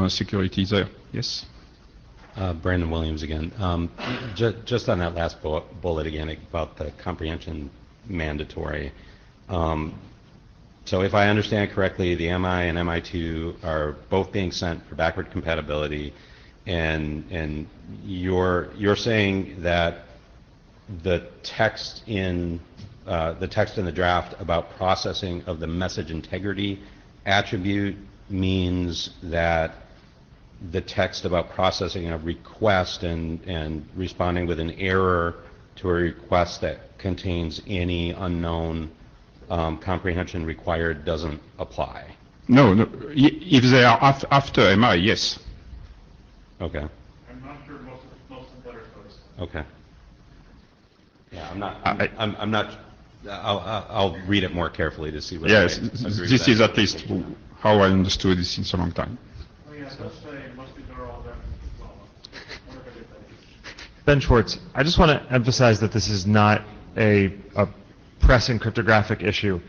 security there. Yes. Brandon Williams again. Just on that last bullet again about the comprehension mandatory. So if I understand correctly, the MI and MI2 are both being sent for backward compatibility, and you're saying that the text in the draft about processing of the message integrity attribute means that the text about processing a request and responding with an error to a request that contains any unknown comprehension required doesn't apply. No. If they are after MI, yes. Okay. I'm not sure most of the letter codes. Okay. Yeah, I'm not. I'll read it more carefully to see what. Yes, I agree with this that. is at least how I understood it since a long time. Oh yeah, it does say must be all references as well. Ben Schwartz, I just want to emphasize that this is not a pressing cryptographic issue.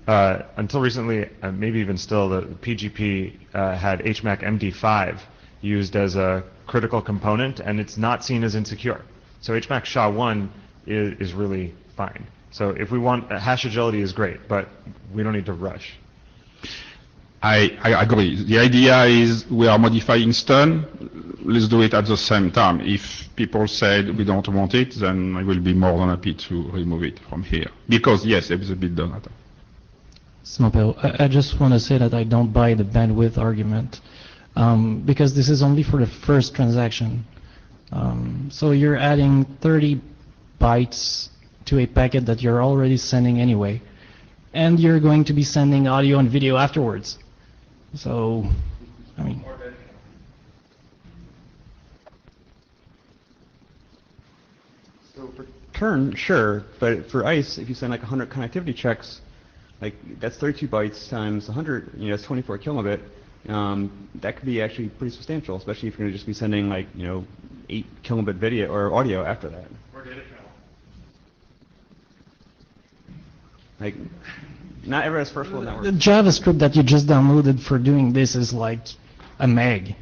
Until recently, maybe even still, the PGP had HMAC MD5 used as a critical component, and it's not seen as insecure. So HMAC SHA-1 is really fine. So if we want, hash agility is great, but we don't need to rush. I agree. The idea is we are modifying stun. Let's do it at the same time. If people said we don't want it, then I will be more than happy to remove it from here. Because yes, there is a bit done. Smopel, I just want to say that I don't buy the bandwidth argument, because this is only for the first transaction. So you're adding 30 bytes to a packet that you're already sending anyway, and you're going to be sending audio and video afterwards. So, I mean... So for turn, sure, but for ICE, if you send like 100 connectivity checks, like that's 32 bytes times 100, that's 24 kilobit. That could be actually pretty substantial, especially if you're going to just be sending like, 8 kilobit video or audio after that. Or data channel. Like, not everyone's first world network. The JavaScript that you just downloaded for doing this is like a meg.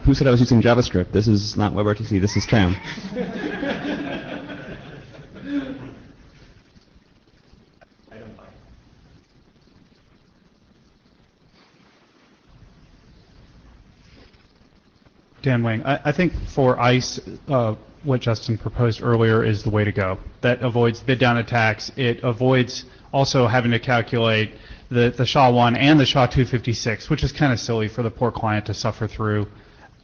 Who said I was using JavaScript? This is not WebRTC, this is Tram. Dan Wang, I think for ICE, what Justin proposed earlier is the way to go. That avoids bid down attacks. It avoids also having to calculate the SHA-1 and the SHA-256, which is kind of silly for the poor client to suffer through,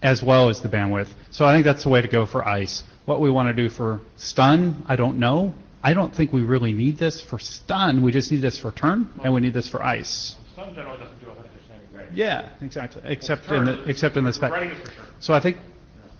as well as the bandwidth. So I think that's the way to go for ICE. What we want to do for stun, I don't know. I don't think we really need this for stun. We just need this for turn, and we need this for ICE. Stun generally doesn't do 100%, right? Yeah, exactly. Except in the spec. So I think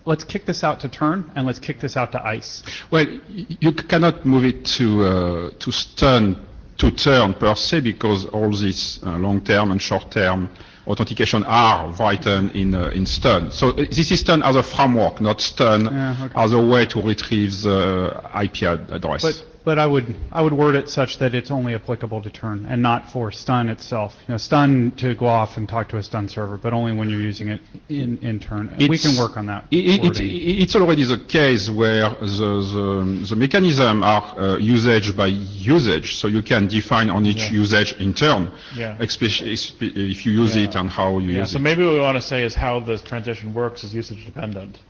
let's kick this out to turn, and let's kick this out to ICE. Well, you cannot move it to stun to turn per se, because all these long-term and short-term authentication are written in stun. So this is stun as a framework, not stun as a way to retrieve the IP address. But I would word it such that it's only applicable to turn and not for stun itself. Stun to go off and talk to a stun server, but only when you're using it in turn. We can work on that. It's already the case where the mechanism are usage by usage, so you can define on each usage in turn, especially if you use it and how you use it. So maybe what we want to say is how this transition works is usage dependent.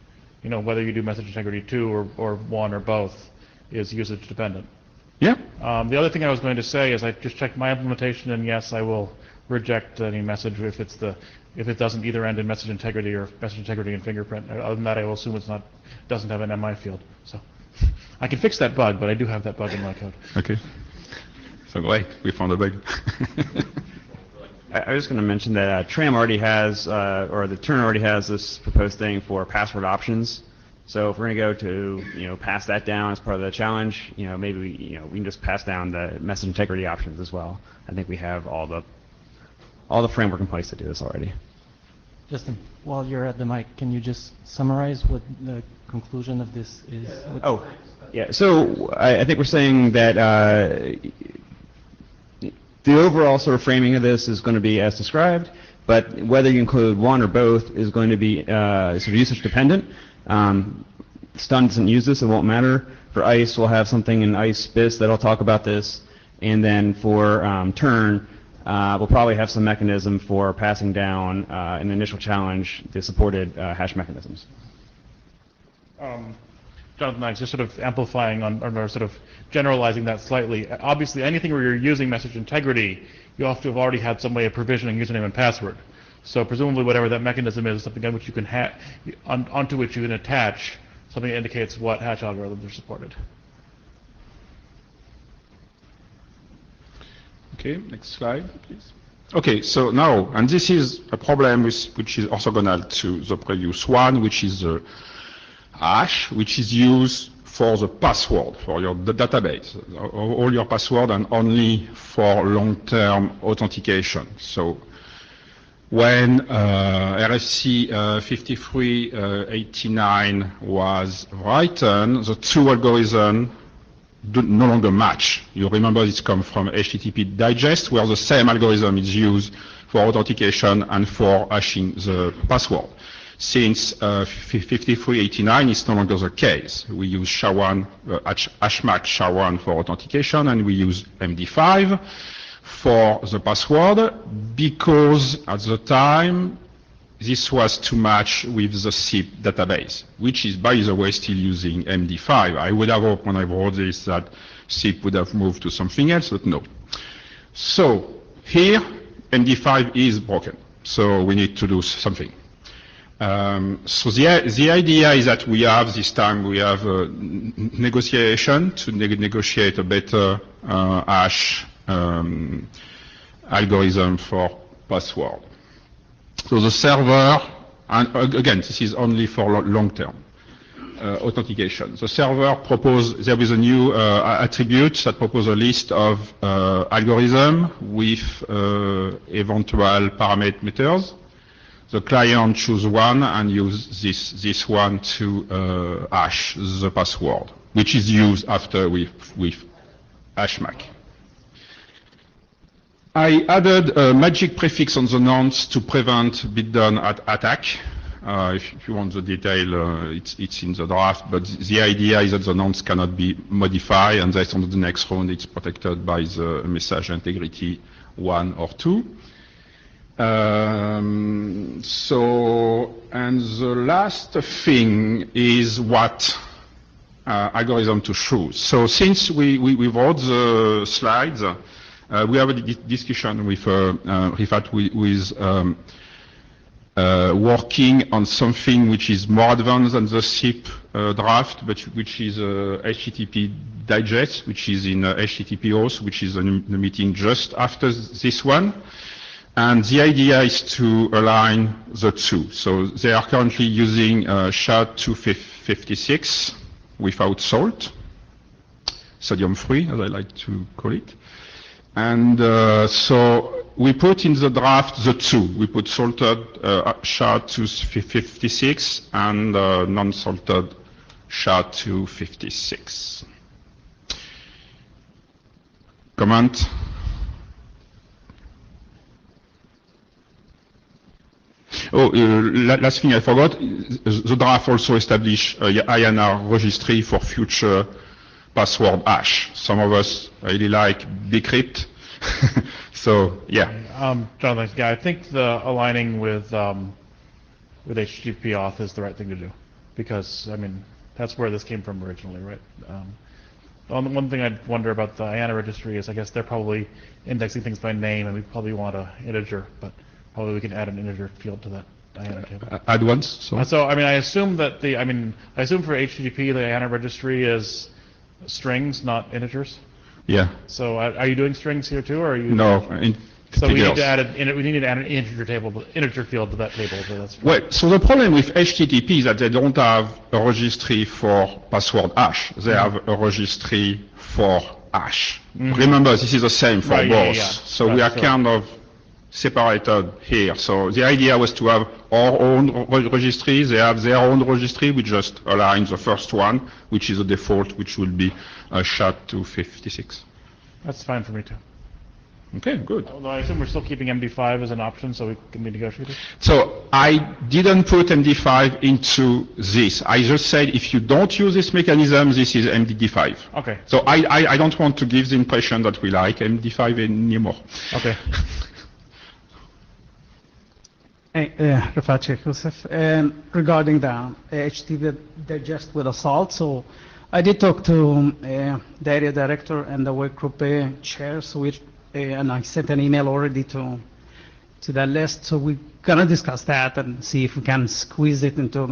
Whether you do message integrity 2 or 1 or both is usage dependent. Yeah. The other thing I was going to say is I just checked my implementation, and yes, I will reject any message if it doesn't either end in message integrity or message integrity and fingerprint. Other than that, I will assume doesn't have an MI field. So I can fix that bug, but I do have that bug in my code. Okay. So great, we found a bug. I was going to mention that Tram already has, or the turn already has this proposed thing for password options. So if we're going to go to, pass that down as part of the challenge, maybe we can just pass down the message integrity options as well. I think we have all the framework in place to do this already. Justin, while you're at the mic, can you just summarize what the conclusion of this is? Oh, yeah. So I think we're saying that the overall sort of framing of this is going to be as described, but whether you include one or both is going to be sort of usage dependent. Stun doesn't use this, it won't matter. For ICE, we'll have something in ICE BIS that'll talk about this. And then for turn, we'll probably have some mechanism for passing down in the initial challenge the supported hash mechanisms. Jonathan, just sort of amplifying or sort of generalizing that slightly. Obviously, anything where you're using message integrity, you have to have already had some way of provisioning username and password. So presumably whatever that mechanism is something on which you can onto which you can attach something that indicates what hash algorithms are supported. Okay, next slide, please. Okay, so now, and this is a problem which is orthogonal to the previous one, which is the hash, which is used for the password, for your database, all your password, and only for long-term authentication. So when RFC 5389 was written, the two algorithms no longer match. You remember this comes from HTTP digest, where the same algorithm is used for authentication and for hashing the password. Since 5389, it's no longer the case. We use SHA-1, HashMac SHA-1 for authentication, and we use MD5 for the password, because at the time, this was to match with the SIP database, which is, by the way, still using MD5. I would have hoped when I wrote this that SIP would have moved to something else, but no. So here, MD5 is broken, so we need to do something. So the idea is that we have this time, we have a negotiation to negotiate a better hash algorithm for password. So the server, and again, this is only for long-term authentication. The server proposed, there is a new attribute that proposes a list of algorithm with eventual parameters. The client choose one and use this one to hash the password, which is used after with HashMac. I added a magic prefix on the nonce to prevent bit-done attack. If you want the detail, it's in the draft, but the idea is that the nonce cannot be modified, and that on the next round it's protected by the message integrity 1 or 2. And the last thing is what algorithm to choose. So since we wrote the slides, we have a discussion with Rifat with working on something which is more advanced than the SIP draft, but which is HTTP digest, which is in HTTP host, which is in the meeting just after this one. And the idea is to align the two. So they are currently using SHA-256 without salt, sodium-free, as I like to call it. And so we put in the draft the two. We put salted SHA-256 and non-salted SHA-256. Comment? Oh, last thing I forgot, the draft also established a INR registry for future password hash. Some of us really like decrypt. So, yeah. Jonathan, yeah, I think the aligning with HTTP auth is the right thing to do, because, I mean, that's where this came from originally, right? One thing I'd wonder about the IANA registry is I guess they're probably indexing things by name, and we probably want an integer, but probably we can add an integer field to that IANA table. Add once? So, I mean, I assume that I assume for HTTP, the IANA registry is strings, not integers. Yeah. So, are you doing strings here too, or are you? No. So we need to add an integer field to that table. So that's well, so the problem with HTTP is that they don't have a registry for password hash. They have a registry for hash. Remember, this is the same for both. Yeah. So we are kind of separated here. So the idea was to have our own registry. They have their own registry. We just align the first one, which is a default, which will be SHA-256. That's fine for me too. Okay, good. Although I assume we're still keeping MD5 as an option, so we can be negotiated. So I didn't put MD5 into this. I just said if you don't use this mechanism, this is MD5. Okay. So I don't want to give the impression that we like MD5 anymore. Okay. Rafat Sheikh Youssef, regarding the HTTP digest with assault, so I did talk to the area director and the work group chair, so and I sent an email already to that list, so we're gonna discuss that and see if we can squeeze it into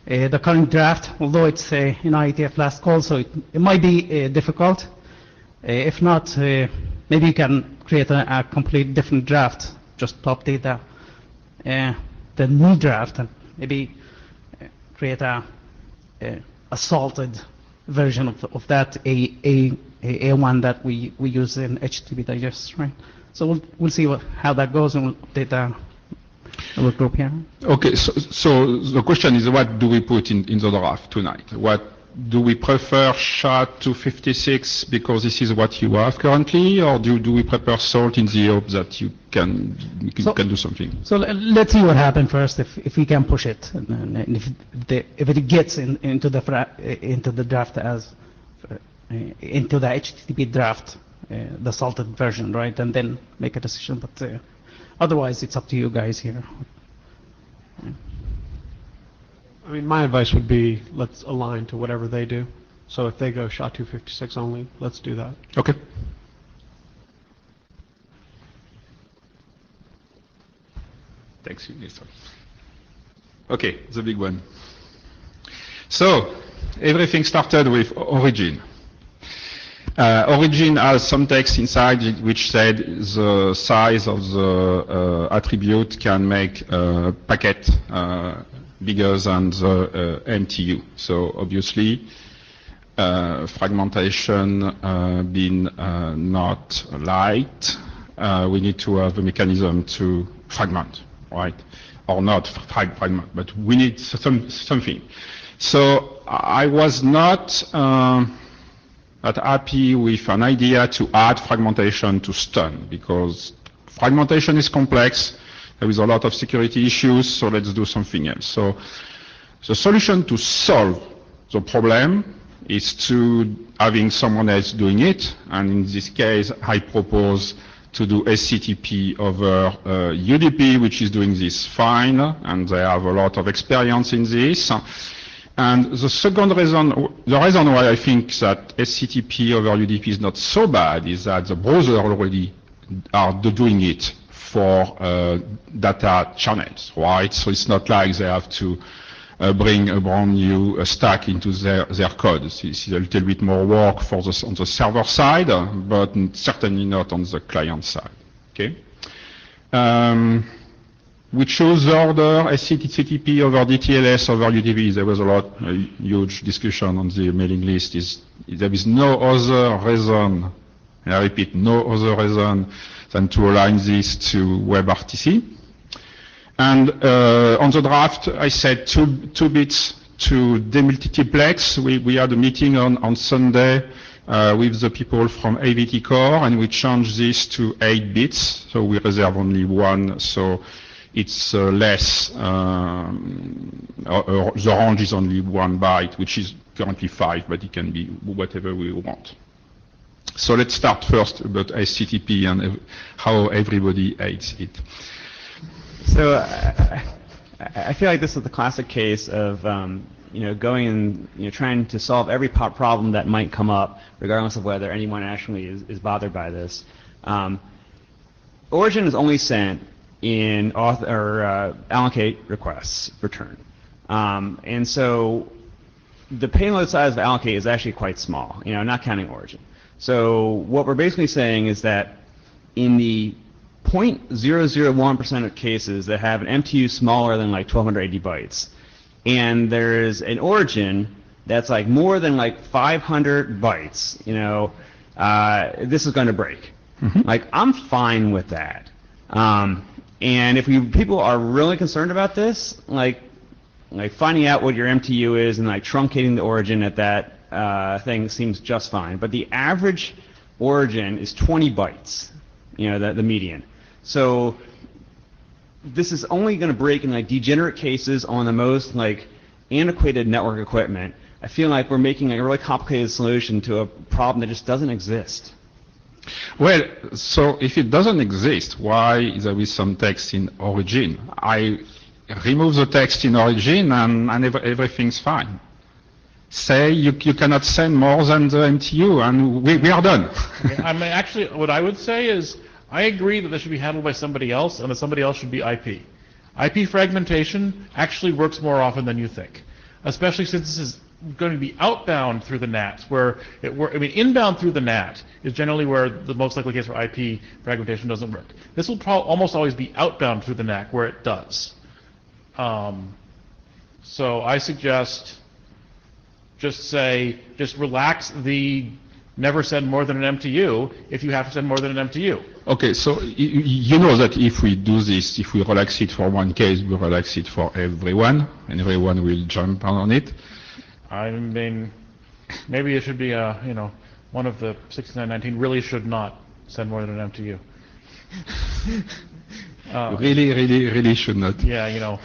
the current draft, although it's in IETF last call, so it might be difficult. If not, maybe you can create a complete different draft, just to update the new draft and maybe create a salted version of that A1 that we use in HTTP digest, right? So we'll see how that goes, and we'll update our group here. Okay, so the question is, what do we put in the draft tonight? What do we prefer SHA-256 because this is what you have currently, or do we prefer SALT in the hope that you can do something? So let's see what happens first, if we can push it, and if it gets into the draft as into the HTTP draft, the salted version, right, and then make a decision. But otherwise, it's up to you guys here. I mean, my advice would be, let's align to whatever they do. So if they go SHA-256 only, let's do that. Okay. Thanks, Minister. Okay, the big one. So, everything started with origin. Origin has some text inside which said the size of the attribute can make a packet bigger than the MTU. So obviously, fragmentation being not light, we need to have a mechanism to fragment, right? Or not fragment, but we need something. So I was not that happy with an idea to add fragmentation to stun, because fragmentation is complex. There is a lot of security issues, so let's do something else. So the solution to solve the problem is to having someone else doing it, and in this case, I propose to do SCTP over UDP, which is doing this fine, and they have a lot of experience in this. And the second reason, the reason why I think that SCTP over UDP is not so bad is that the browser already are doing it for data channels, right? So it's not like they have to bring a brand new stack into their code. It's a little bit more work on the server side, but certainly not on the client side. Okay. We chose the order SCTP over DTLS over UDP. There was a huge discussion on the mailing list. There is no other reason, and I repeat, no other reason than to align this to WebRTC. And on the draft, I said 2 bits to demultiplex. We had a meeting on Sunday with the people from AVT Core, and we changed this to 8 bits. So we reserve only 1. So it's less, the range is only 1 byte, which is currently 5, but it can be whatever we want. So let's start first about SCTP and how everybody hates it. So I feel like this is the classic case of going and trying to solve every problem that might come up, regardless of whether anyone actually is bothered by this. Origin is only sent in allocate requests return, and so the payload size of allocate is actually quite small. Not counting origin. So what we're basically saying is that in the 0.001% of cases that have an MTU smaller than like 1280 bytes, and there's an origin that's like more than like 500 bytes, this is going to break. Mm-hmm. Like, I'm fine with that. And if people are really concerned about this, like finding out what your MTU is and like truncating the origin at that thing seems just fine. But the average origin is 20 bytes, the median. So this is only going to break in like degenerate cases on the most like antiquated network equipment. I feel like we're making a really complicated solution to a problem that just doesn't exist. Well, so if it doesn't exist, why there is some text in origin? I remove the text in origin and everything's fine. Say you cannot send more than the MTU and we are done. I mean, actually, what I would say is I agree that this should be handled by somebody else and that somebody else should be IP. IP fragmentation actually works more often than you think, especially since this is going to be outbound through the NAT, where inbound through the NAT is generally where the most likely case where IP fragmentation doesn't work. This will almost always be outbound through the NAT where it does. So I suggest just relax the never send more than an MTU if you have to send more than an MTU. Okay, so you know that if we do this, if we relax it for one case, we relax it for everyone, and everyone will jump on it. I mean, maybe it should be, one of the 6919 really should not send more than an MTU. Really should not. Yeah,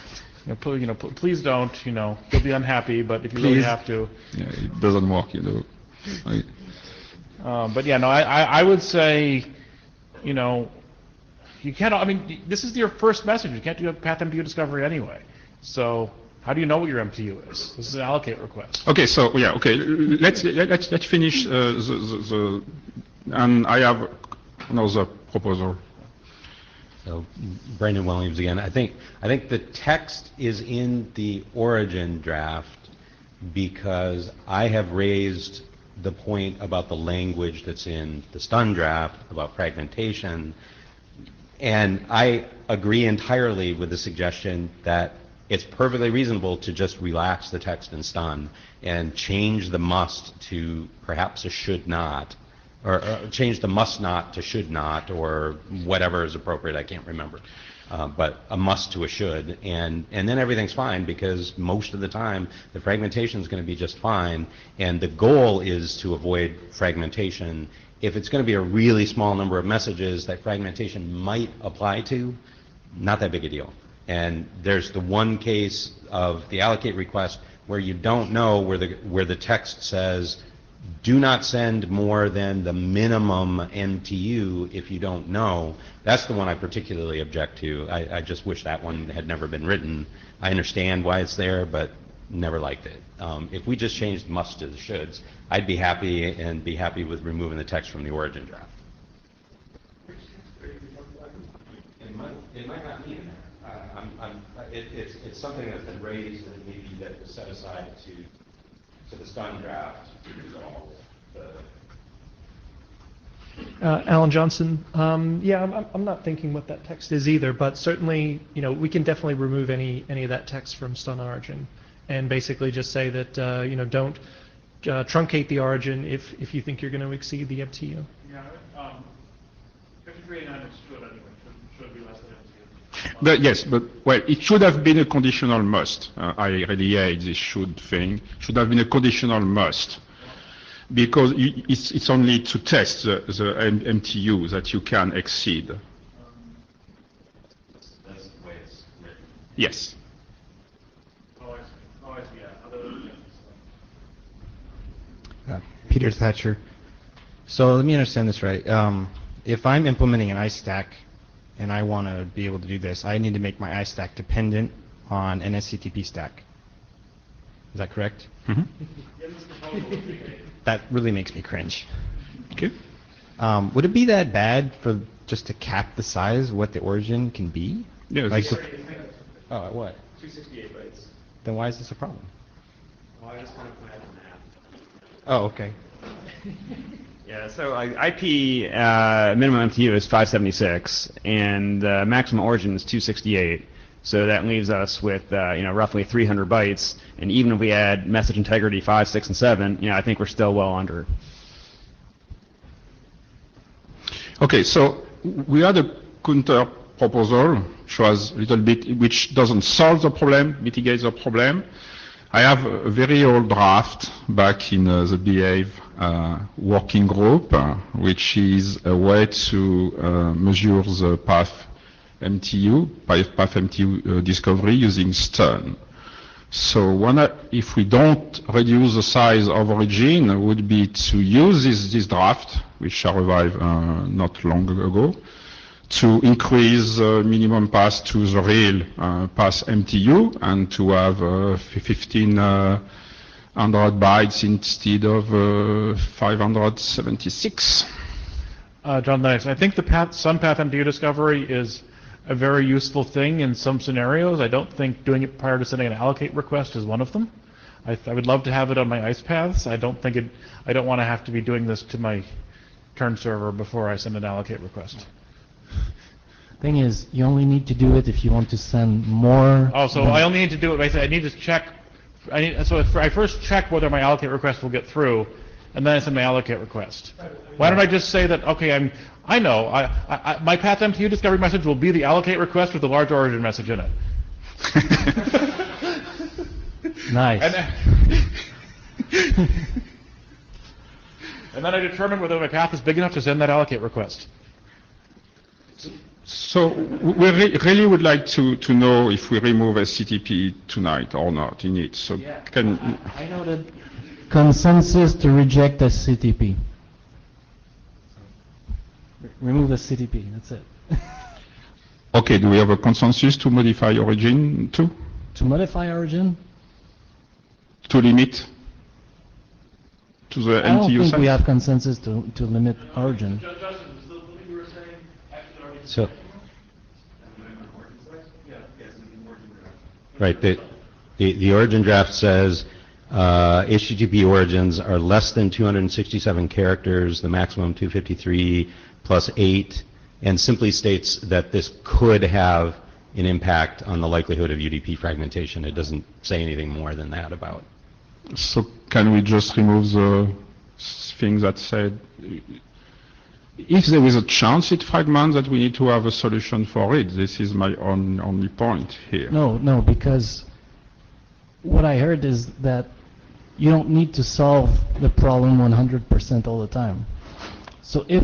please don't, you'll be unhappy, but if you really Please. have to. Yeah, it doesn't work, Right. But yeah, no, I would say, you can't, this is your first message. You can't do a path MTU discovery anyway. So how do you know what your MTU is? This is an allocate request. Okay, so yeah, okay. Let's finish and I have another proposal. So, Brandon Williams again. I think the text is in the origin draft because I have raised the point about the language that's in the stun draft about fragmentation, and I agree entirely with the suggestion that it's perfectly reasonable to just relax the text in stun and change the must to perhaps a should not, or change the must not to should not, or whatever is appropriate, I can't remember. But a must to a should, and then everything's fine, because most of the time the fragmentation is going to be just fine, and the goal is to avoid fragmentation. If it's going to be a really small number of messages that fragmentation might apply to, not that big a deal. And there's the one case of the allocate request where you don't know, where the text says do not send more than the minimum MTU if you don't know. That's the one I particularly object to. I just wish that one had never been written. I understand why it's there, but never liked it. If we just changed must to the shoulds, I'd be happy, and be happy with removing the text from the origin draft. It might not be in there. It's something that's been raised and maybe that was set aside to the stun draft to resolve the. Alan Johnson. Yeah, I'm not thinking what that text is either, but certainly, we can definitely remove any of that text from stun origin, and basically just say that don't truncate the origin if you think you're going to exceed the MTU. Yeah, 5389 should anyway. Should be less than MTU. But yes, but well, it should have been a conditional must. I really hate this should thing. Should have been a conditional must, because it's only to test the MTU that you can exceed. That's the way it's written. Yes. Peter Thatcher. So let me understand this right. If I'm implementing an ice stack and I want to be able to do this, I need to make my ice stack dependent on an SCTP stack. Is that correct? Mm-hmm. That really makes me cringe. Okay. Would it be that bad for just to cap the size of what the origin can be? Yeah. Like oh, what? 268 bytes. Then why is this a problem? Well, I just kind of put it on the map. Oh, okay. Yeah, so IP minimum MTU is 576, and maximum origin is 268. So that leaves us with roughly 300 bytes, and even if we add message integrity 5, 6, and 7, I think we're still well under. Okay, so we had a counter proposal, which was a little bit, which doesn't solve the problem, mitigates the problem. I have a very old draft back in the Behave working group, which is a way to measure the path MTU discovery using stun. So if we don't reduce the size of origin, would be to use this draft, which I revived not long ago, to increase minimum pass to the real pass MTU, and to have 1500 bytes instead of 576. John Lennox, I think the Sun path MTU discovery is a very useful thing in some scenarios. I don't think doing it prior to sending an allocate request is one of them. I would love to have it on my ice paths. I don't want to have to be doing this to my turn server before I send an allocate request. Thing is, you only need to do it if you want to send more. Oh, so I only need to do it. I need to check. I first check whether my allocate request will get through, and then I send my allocate request. Why don't I just say that, okay, I know, my path MTU discovery message will be the allocate request with the large origin message in it. Nice. And then I determine whether my path is big enough to send that allocate request. So we really would like to know if we remove SCTP tonight or not in it. So I noted consensus to reject SCTP. Remove the CTP, that's it. Okay, do we have a consensus to modify origin too? To modify origin? To limit to the I don't MTU think size? we have consensus to limit origin. So, right, the origin draft says HTTP origins are less than 267 characters, the maximum 253 plus 8, and simply states that this could have an impact on the likelihood of UDP fragmentation. It doesn't say anything more than that about. So can we just remove the thing that said, if there is a chance it fragments, that we need to have a solution for it? This is my only point here. No, because what I heard is that you don't need to solve the problem 100% all the time. So if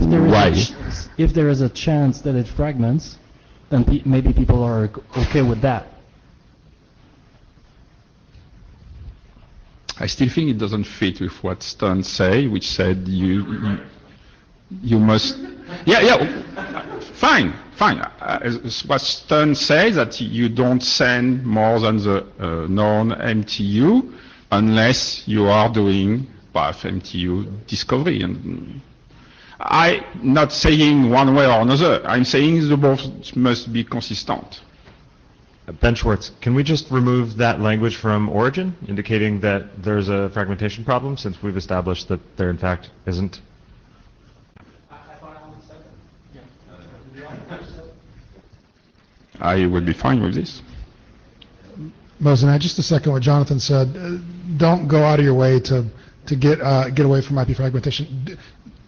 there is a chance that it fragments, then maybe people are okay with that. I still think it doesn't fit with what Stern say, which said you must. Fine. What Stern says that you don't send more than the non-MTU unless you are doing path MTU discovery. And I'm not saying one way or another. I'm saying the both must be consistent. Ben Schwartz, can we just remove that language from origin, indicating that there's a fragmentation problem, since we've established that there in fact isn't? I would be fine with this. Mosen, just to second what Jonathan said, don't go out of your way to get away from IP fragmentation.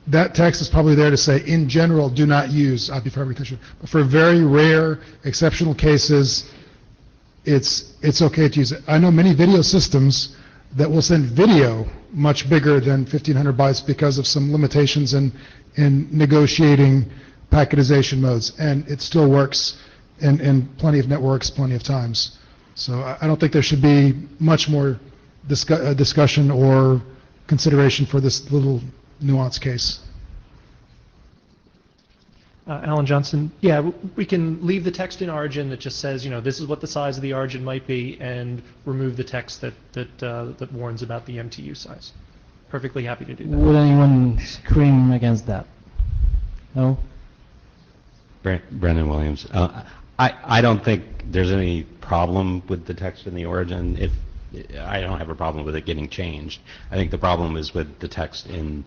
That text is probably there to say, in general, do not use IP fragmentation. But for very rare, exceptional cases, it's okay to use it. I know many video systems that will send video much bigger than 1,500 bytes because of some limitations in negotiating packetization modes, and it still works in plenty of networks, plenty of times. So I don't think there should be much more discussion or consideration for this little nuanced case. Alan Johnson, yeah, we can leave the text in origin that just says, this is what the size of the origin might be, and remove the text that warns about the MTU size. Perfectly happy to do that. Would anyone scream against that? No? Brendan Williams. I don't think there's any problem with the text in the origin. I don't have a problem with it getting changed. I think the problem is with the text in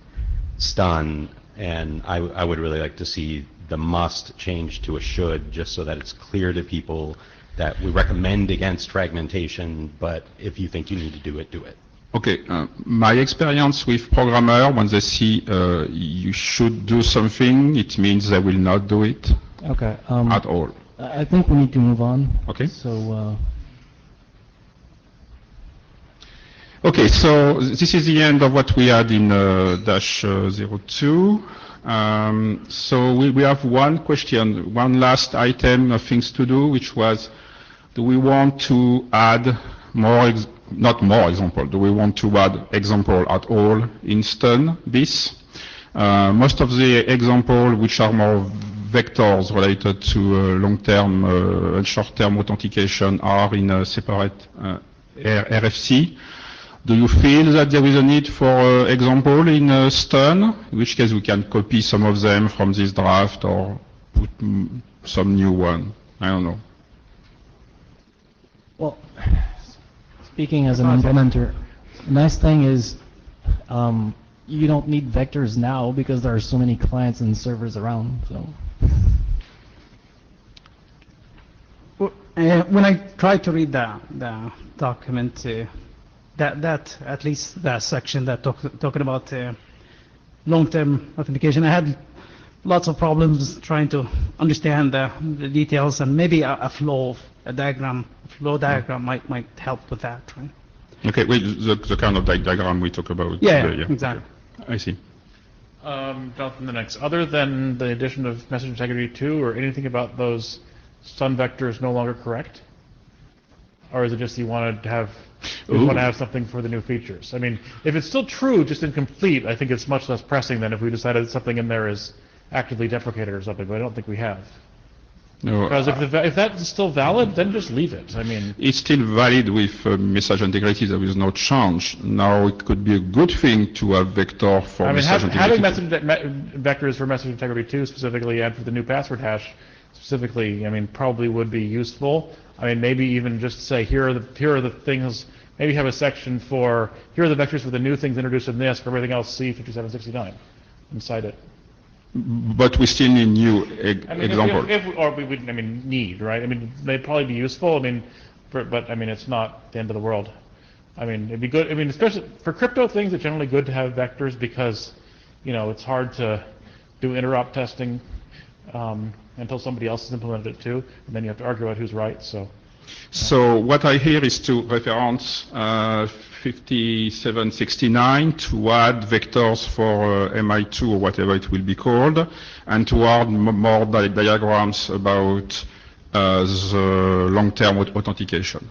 stun, and I would really like to see the must change to a should, just so that it's clear to people that we recommend against fragmentation, but if you think you need to do it, do it. Okay, my experience with programmer, when they see you should do something, it means they will not do it. Okay. At all. I think we need to move on. Okay. So. Okay, so this is the end of what we had in -02. So we have one question, one last item of things to do, which was, do we want to add more, not more example, do we want to add example at all in stun bis? Most of the examples which are more vectors related to long-term and short-term authentication are in a separate RFC. Do you feel that there is a need for example in stun? In which case we can copy some of them from this draft or put some new one. I don't know. Well, speaking as an implementer, the nice thing is you don't need vectors now because there are so many clients and servers around. So. When I try to read the document, that at least that section that talking about long-term authentication. I had lots of problems trying to understand the details, and maybe a flow diagram might help with that, right? Okay, well, the kind of diagram we talk about. Yeah, today, exactly. I see. Jonathan, the next. Other than the addition of message integrity 2, or anything about those stun vectors no longer correct? Or is it just you want to have something for the new features? I mean, if it's still true, just incomplete, I think it's much less pressing than if we decided something in there is actively deprecated or something, but I don't think we have. No, Because if that's still valid, then just leave it. I mean, it's still valid with message integrity. There is no change. Now it could be a good thing to have vector for message integrity. Having vectors for message integrity 2 specifically, and for the new password hash specifically, I mean, probably would be useful. I mean, maybe even just say here are the things. Maybe have a section for here are the vectors for the new things introduced in this. For everything else, see 5769 and cite it. But we still need new examples. Need, right? I mean, they'd probably be useful. I mean, but I mean, it's not the end of the world. I mean, it'd be good. I mean, especially for crypto things, it's generally good to have vectors because, it's hard to do interop testing until somebody else has implemented it too, and then you have to argue about who's right. So what I hear is to reference 5769 to add vectors for MI2 or whatever it will be called, and to add more diagrams about the long-term authentication.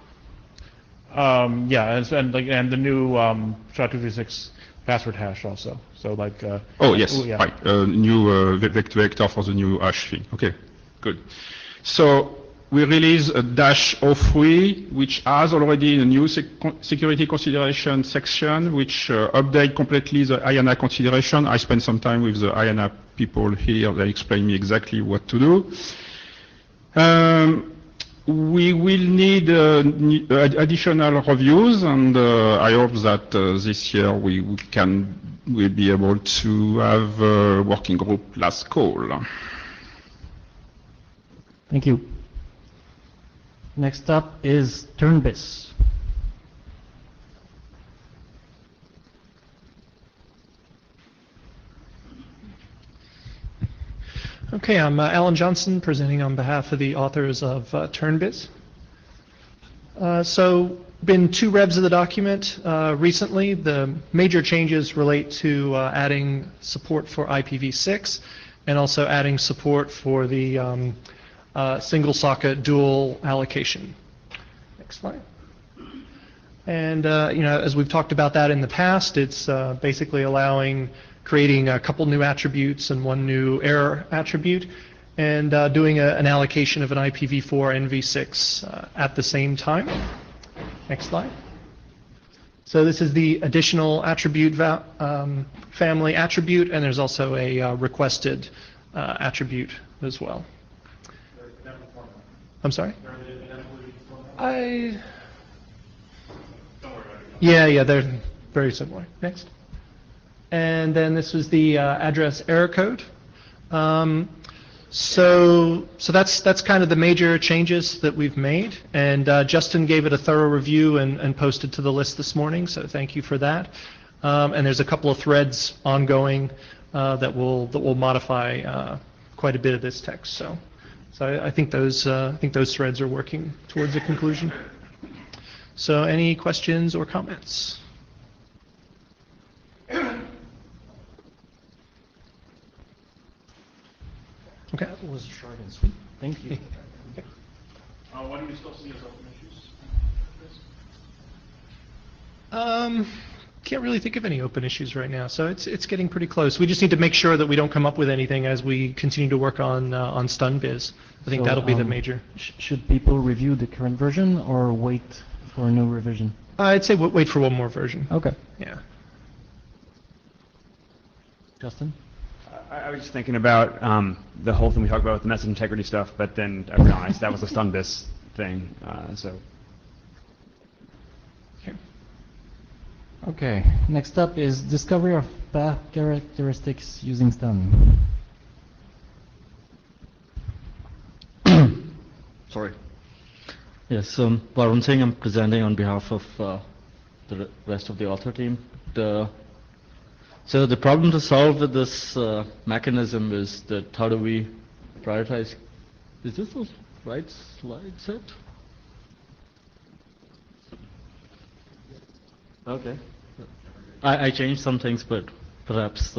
Yeah, and the new SHA-256 password hash also. So like. Oh yes, yeah. right. New vector for the new hash thing. Okay, good. So we release a -03, which has already a new security consideration section, which update completely the IANA consideration. I spent some time with the IANA people here. They explain me exactly what to do. We will need additional reviews, and I hope that this year we'll be able to have a working group last call. Thank you. Next up is TurnBiz. Okay, I'm Alan Johnson, presenting on behalf of the authors of TurnBiz. So, been 2 revs of the document recently. The major changes relate to adding support for IPv6 and also adding support for the single socket dual allocation. Next slide. And as we've talked about that in the past, it's basically creating a couple new attributes and 1 new error attribute, and doing an allocation of an IPv4 and v6 at the same time. Next slide. So this is the additional attribute family attribute, and there's also a requested attribute as well. I'm sorry? Yeah, they're very similar. Next. And then this was the address error code. So that's kind of the major changes that we've made, and Justin gave it a thorough review and posted to the list this morning, so thank you for that. And there's a couple of threads ongoing that will modify quite a bit of this text. So I think those threads are working towards a conclusion. So any questions or comments? Okay. That was short and sweet. Thank you. What do you still see as open issues? Can't really think of any open issues right now, so it's getting pretty close. We just need to make sure that we don't come up with anything as we continue to work on StunBiz. I think that'll be the major. Should people review the current version or wait for a new revision? I'd say wait for 1 more version. Okay. Yeah. Justin? I was just thinking about the whole thing we talked about with the message integrity stuff, but then I realized that was a StunBiz thing. Okay. Next up is discovery of path characteristics using stun. Sorry. Yes, Varun Singh, I'm presenting on behalf of the rest of the author team. So the problem to solve with this mechanism is that how do we prioritize? Is this the right slide set? Okay. I changed some things, but perhaps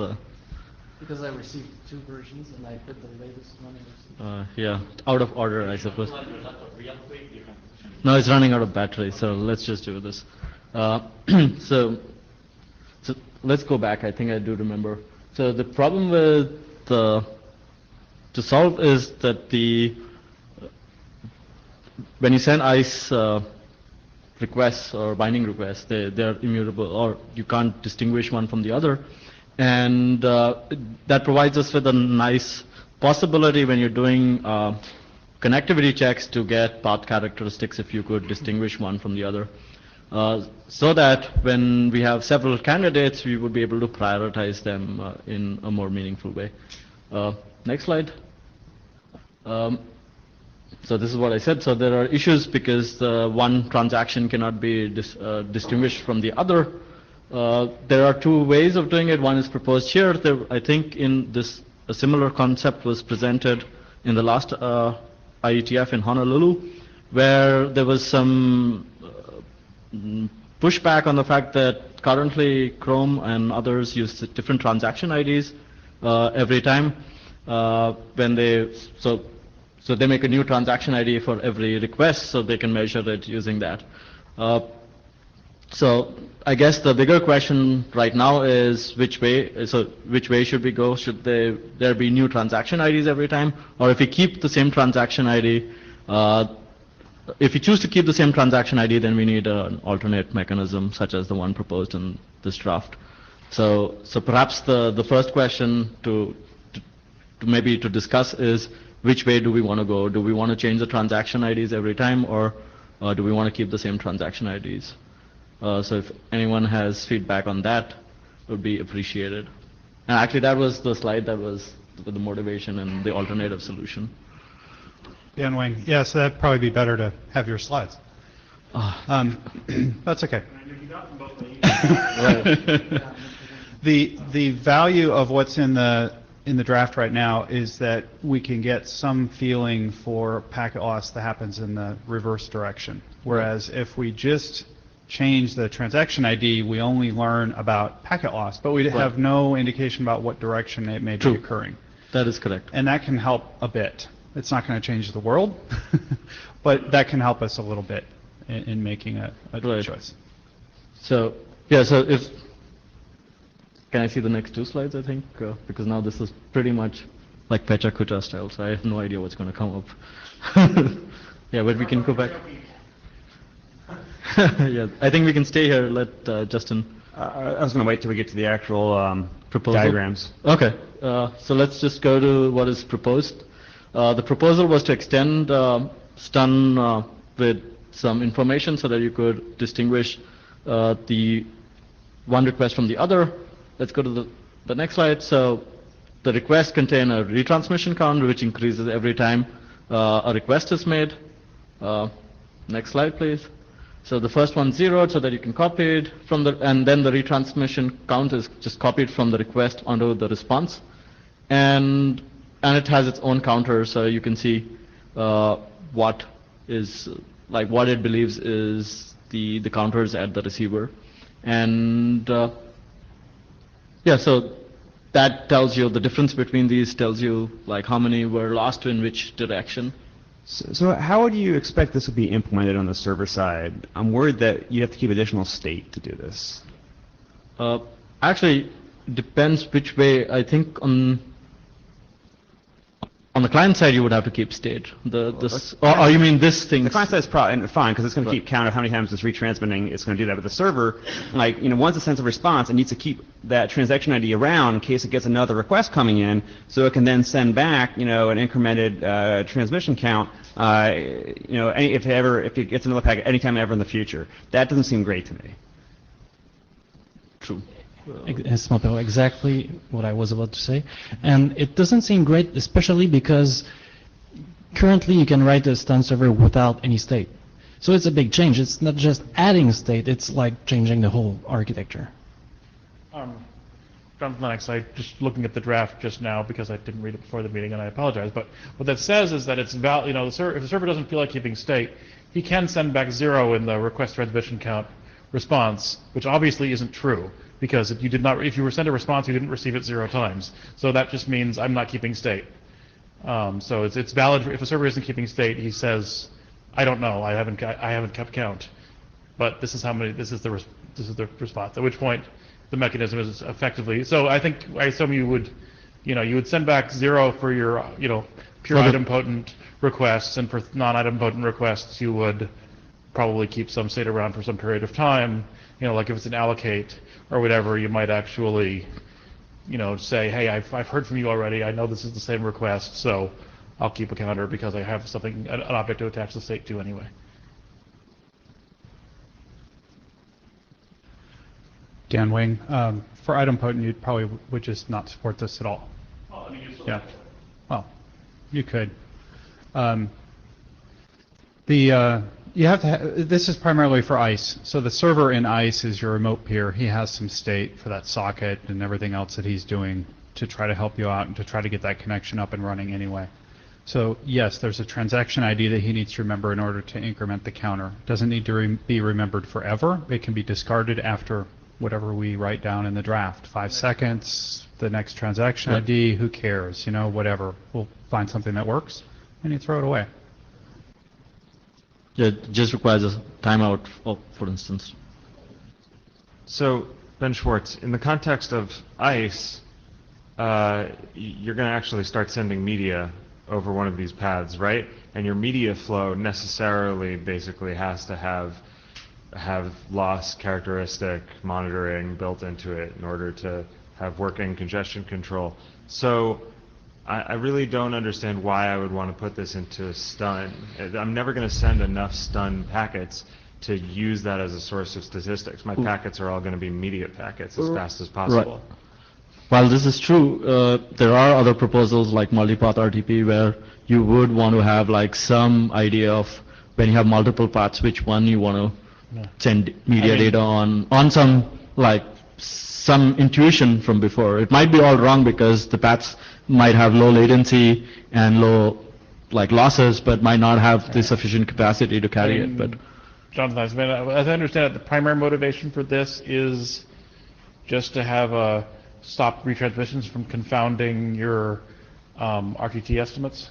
Because I received 2 versions and I put the latest one. yeah, out of order, I suppose. No, it's running out of battery, so let's just do this. So let's go back. I think I do remember. So the problem with to solve is that when you send ICE requests or binding requests, they're immutable, or you can't distinguish one from the other. And that provides us with a nice possibility when you're doing connectivity checks to get path characteristics if you could distinguish one from the other. So that when we have several candidates, we would be able to prioritize them in a more meaningful way. Next slide. So this is what I said. So there are issues because one transaction cannot be distinguished from the other. There are 2 ways of doing it. One is proposed here. I think in this, a similar concept was presented in the last IETF in Honolulu, where there was some pushback on the fact that currently Chrome and others use different transaction IDs every time when they, so they make a new transaction ID for every request, so they can measure it using that. So I guess the bigger question right now is which way should we go? Should there be new transaction IDs every time? Or if we keep the same transaction ID, if we choose to keep the same transaction ID, then we need an alternate mechanism such as the one proposed in this draft. So perhaps the first question to maybe to discuss is which way do we want to go? Do we want to change the transaction IDs every time, or do we want to keep the same transaction IDs? So if anyone has feedback on that, it would be appreciated. And actually that was the slide that was with the motivation and the alternative solution. Dan Wing, yes, that'd probably be better to have your slides. That's okay. The value of what's in the draft right now is that we can get some feeling for packet loss that happens in the reverse direction. Whereas if we just change the transaction ID, we only learn about packet loss, but we have no indication about what direction it may be occurring. That is correct. And that can help a bit. It's not going to change the world, but that can help us a little bit in making a choice. So, yeah, so if, can I see the next 2 slides, I think? Because now this is pretty much like Pecha Kucha style, so I have no idea what's going to come up. Yeah, but we can go back. Yeah, I think we can stay here, let Justin. I was going to wait till we get to the actual proposal diagrams. Okay, so let's just go to what is proposed. The proposal was to extend stun with some information so that you could distinguish the one request from the other. Let's go to the next slide. So the requests contain a retransmission count which increases every time a request is made. Next slide, please. So the first one zeroed so that you can copy it from and then the retransmission count is just copied from the request onto the response. And it has its own counter, so you can see what it believes is the counters at the receiver. And yeah, so that tells you the difference between these, tells you like how many were lost in which direction. So how would you expect this would be implemented on the server side? I'm worried that you have to keep additional state to do this. Actually, depends which way. I think on the client side, you would have to keep state. Or you mean this thing? The client side is probably fine because it's going to keep count of how many times it's retransmitting. It's going to do that. But the server, once it sends a response, it needs to keep that transaction ID around in case it gets another request coming in, so it can then send back, an incremented transmission count. If it gets another packet anytime ever in the future. That doesn't seem great to me. True. Exactly what I was about to say. And it doesn't seem great, especially because currently you can write a stun server without any state. So it's a big change. It's not just adding state, it's like changing the whole architecture. Jonathan Lennox, I just looking at the draft just now because I didn't read it before the meeting, and I apologize. But what that says is that it's if the server doesn't feel like keeping state, he can send back 0 in the request transmission count response, which obviously isn't true because if you were sent a response, you didn't receive it 0 times. So that just means I'm not keeping state. So it's valid if a server isn't keeping state. He says, I don't know, I haven't kept count, but this is how many. This is the response. At which point the mechanism is effectively. So I assume you would send back 0 for your pure idempotent requests, and for non-idempotent requests you would probably keep some state around for some period of time. Like if it's an allocate or whatever, you might actually say, hey, I've heard from you already. I know this is the same request, so I'll keep a counter because I have something, an object to attach the state to anyway. Dan Wing, for idempotent, you probably would just not support this at all. Well, I mean, you still Yeah. have to. Well, you could. You have to. This is primarily for ICE. So the server in ICE is your remote peer. He has some state for that socket and everything else that he's doing to try to help you out and to try to get that connection up and running anyway. So yes, there's a transaction ID that he needs to remember in order to increment the counter. It doesn't need to be remembered forever. It can be discarded after whatever we write down in the draft. 5 seconds, the next transaction ID, who cares? Whatever. We'll find something that works and you throw it away. Yeah, it just requires a timeout, for instance. So, Ben Schwartz, in the context of ICE, you're going to actually start sending media over one of these paths, right? And your media flow necessarily basically has to have loss characteristic monitoring built into it in order to have working congestion control. So I really don't understand why I would want to put this into stun. I'm never going to send enough stun packets to use that as a source of statistics. My packets are all going to be media packets as fast as possible. Right. While this is true, there are other proposals like multipath RTP where you would want to have like some idea of when you have multiple paths, which one you want to send media data on some intuition from before. It might be all wrong because the paths might have low latency and low losses, but might not have the sufficient capacity to carry it. But Jonathan, as I understand it, the primary motivation for this is just to have stop retransmissions from confounding your RTT estimates.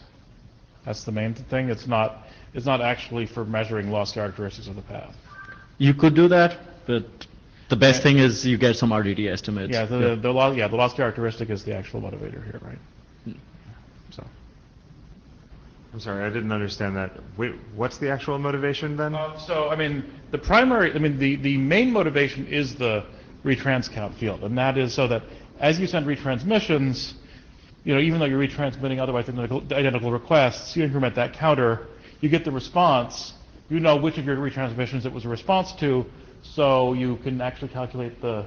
That's the main thing. It's not actually for measuring loss characteristics of the path. You could do that, but the best thing is you get some RTT estimates. Yeah, the loss characteristic is the actual motivator here, right? So. I'm sorry, I didn't understand that. Wait, what's the actual motivation then? The main motivation is the retrans count field, and that is so that as you send retransmissions, even though you're retransmitting otherwise identical requests, you increment that counter, you get the response, you know which of your retransmissions it was a response to, so you can actually calculate the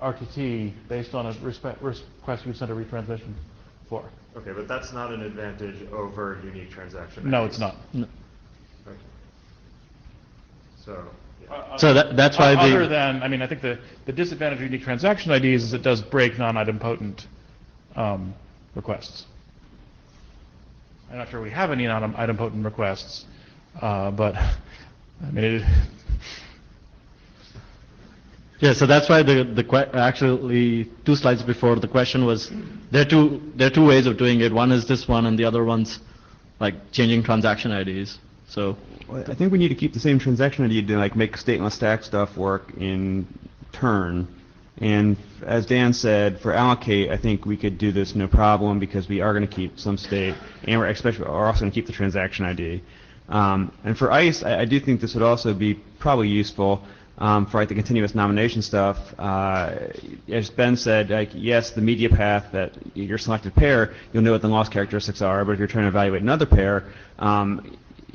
RTT based on a request you sent a retransmission for. Okay, but that's not an advantage over unique transaction. No, it's not. No. Okay. So. Yeah. So that's why other than, I think the disadvantage of unique transaction IDs is it does break non-idempotent requests. I'm not sure we have any non-idempotent requests, but yeah, so that's why actually 2 slides before the question was there are two ways of doing it. One is this one, and the other one's like changing transaction IDs. So I think we need to keep the same transaction ID to make stateless stack stuff work in turn. And as Dan said, for allocate, I think we could do this no problem because we are going to keep some state, and we're also going to keep the transaction ID. And for ICE, I do think this would also be probably useful for the continuous nomination stuff. As Ben said, yes, the media path that your selected pair, you'll know what the loss characteristics are, but if you're trying to evaluate another pair,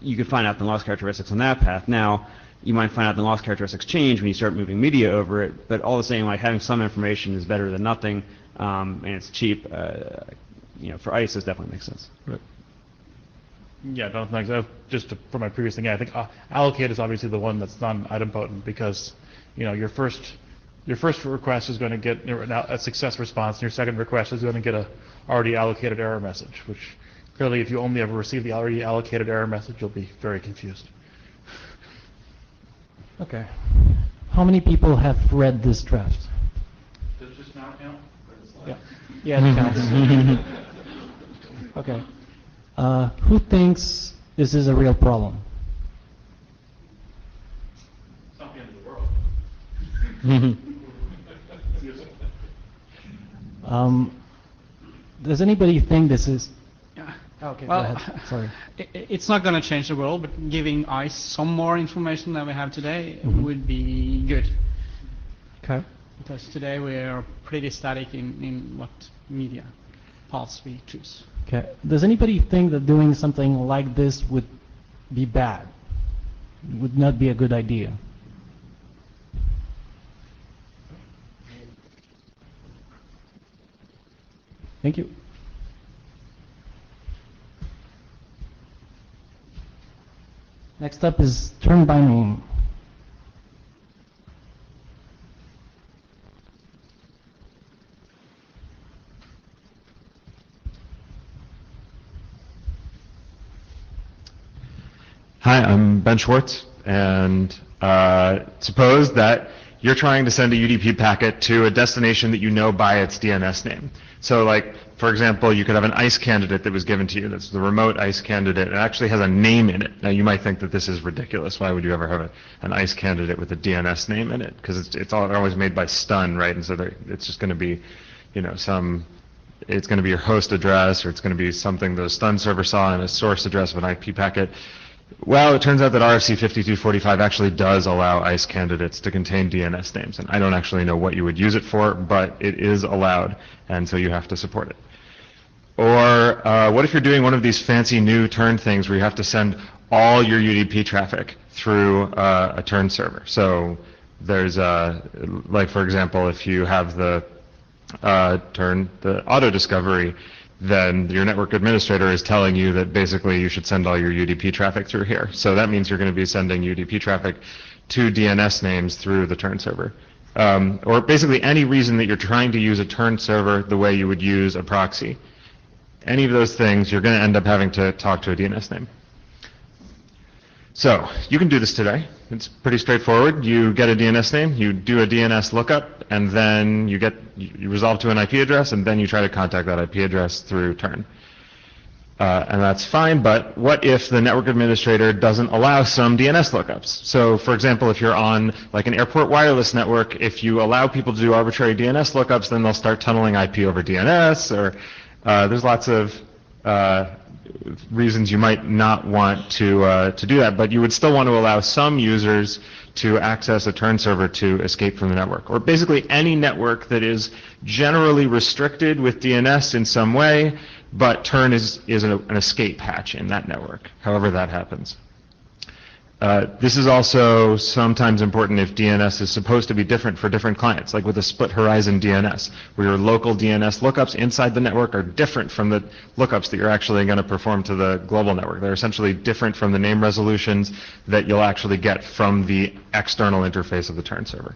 you can find out the loss characteristics on that path. Now, you might find out the loss characteristics change when you start moving media over it, but all the same, having some information is better than nothing, and it's cheap. For ICE, this definitely makes sense. Right. Yeah, no, thanks. Just from my previous thing, yeah, I think allocate is obviously the one that's non-idempotent because, your first request is going to get a success response, and your second request is going to get a already allocated error message, which clearly if you only ever receive the already allocated error message, you'll be very confused. Okay. How many people have read this draft? Does this now count? Yeah. Yeah, it counts. Okay. Who thinks this is a real problem? It's not the end of the world. Does anybody think this is? Yeah. Okay, Well, go ahead. Sorry. It's not going to change the world, but giving ICE some more information than we have today would be good. Okay. Because today we are pretty static in what media paths we choose. Okay. Does anybody think that doing something like this would be bad? Would not be a good idea? Thank you. Next up is turn by name. Hi, I'm Ben Schwartz, and suppose that you're trying to send a UDP packet to a destination that you know by its DNS name. So like, for example, you could have an ICE candidate that was given to you. That's the remote ICE candidate. It actually has a name in it. Now you might think that this is ridiculous. Why would you ever have an ICE candidate with a DNS name in it? Because it's always made by stun, right? And so it's just going to be, it's going to be your host address, or it's going to be something the stun server saw in a source address of an IP packet. Well, it turns out that RFC 5245 actually does allow ICE candidates to contain DNS names, and I don't actually know what you would use it for, but it is allowed, and so you have to support it. Or what if you're doing one of these fancy new turn things where you have to send all your UDP traffic through a turn server? So there's like for example, if you have the auto discovery, then your network administrator is telling you that basically you should send all your UDP traffic through here. So that means you're going to be sending UDP traffic to DNS names through the turn server. Or basically any reason that you're trying to use a turn server the way you would use a proxy. Any of those things, you're going to end up having to talk to a DNS name. So you can do this today. It's pretty straightforward. You get a DNS name, you do a DNS lookup, and then you resolve to an IP address, and then you try to contact that IP address through turn. And that's fine, but what if the network administrator doesn't allow some DNS lookups? So for example, if you're on like an airport wireless network, if you allow people to do arbitrary DNS lookups, then they'll start tunneling IP over DNS, or there's lots of reasons you might not want to do that, but you would still want to allow some users to access a turn server to escape from the network, or basically any network that is generally restricted with DNS in some way, but turn is an escape hatch in that network, however that happens. This is also sometimes important if DNS is supposed to be different for different clients, like with a split horizon DNS, where your local DNS lookups inside the network are different from the lookups that you're actually going to perform to the global network. They're essentially different from the name resolutions that you'll actually get from the external interface of the turn server.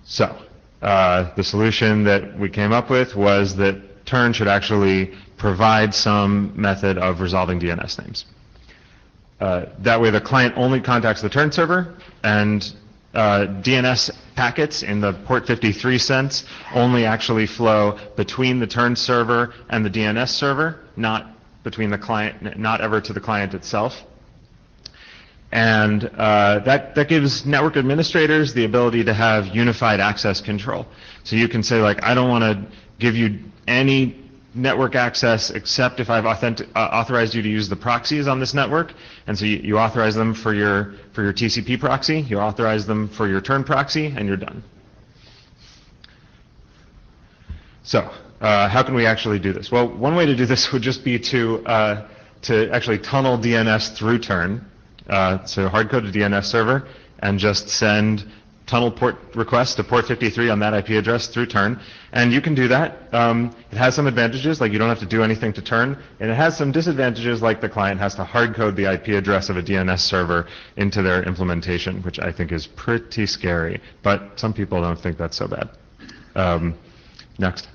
So the solution that we came up with was that turn should actually provide some method of resolving DNS names. That way the client only contacts the turn server, and DNS packets in the port 53 sense only actually flow between the turn server and the DNS server, not between the client, not ever to the client itself. And that gives network administrators the ability to have unified access control. So you can say, like, I don't want to give you any network access except if I've authorized you to use the proxies on this network, and so you authorize them for your TCP proxy, you authorize them for your turn proxy, and you're done. So how can we actually do this? Well, one way to do this would just be to actually tunnel DNS through turn, so hard-code a DNS server, and just send tunnel port request to port 53 on that IP address through turn, and you can do that. It has some advantages, like you don't have to do anything to turn, and it has some disadvantages, like the client has to hard code the IP address of a DNS server into their implementation, which I think is pretty scary, but some people don't think that's so bad. Next.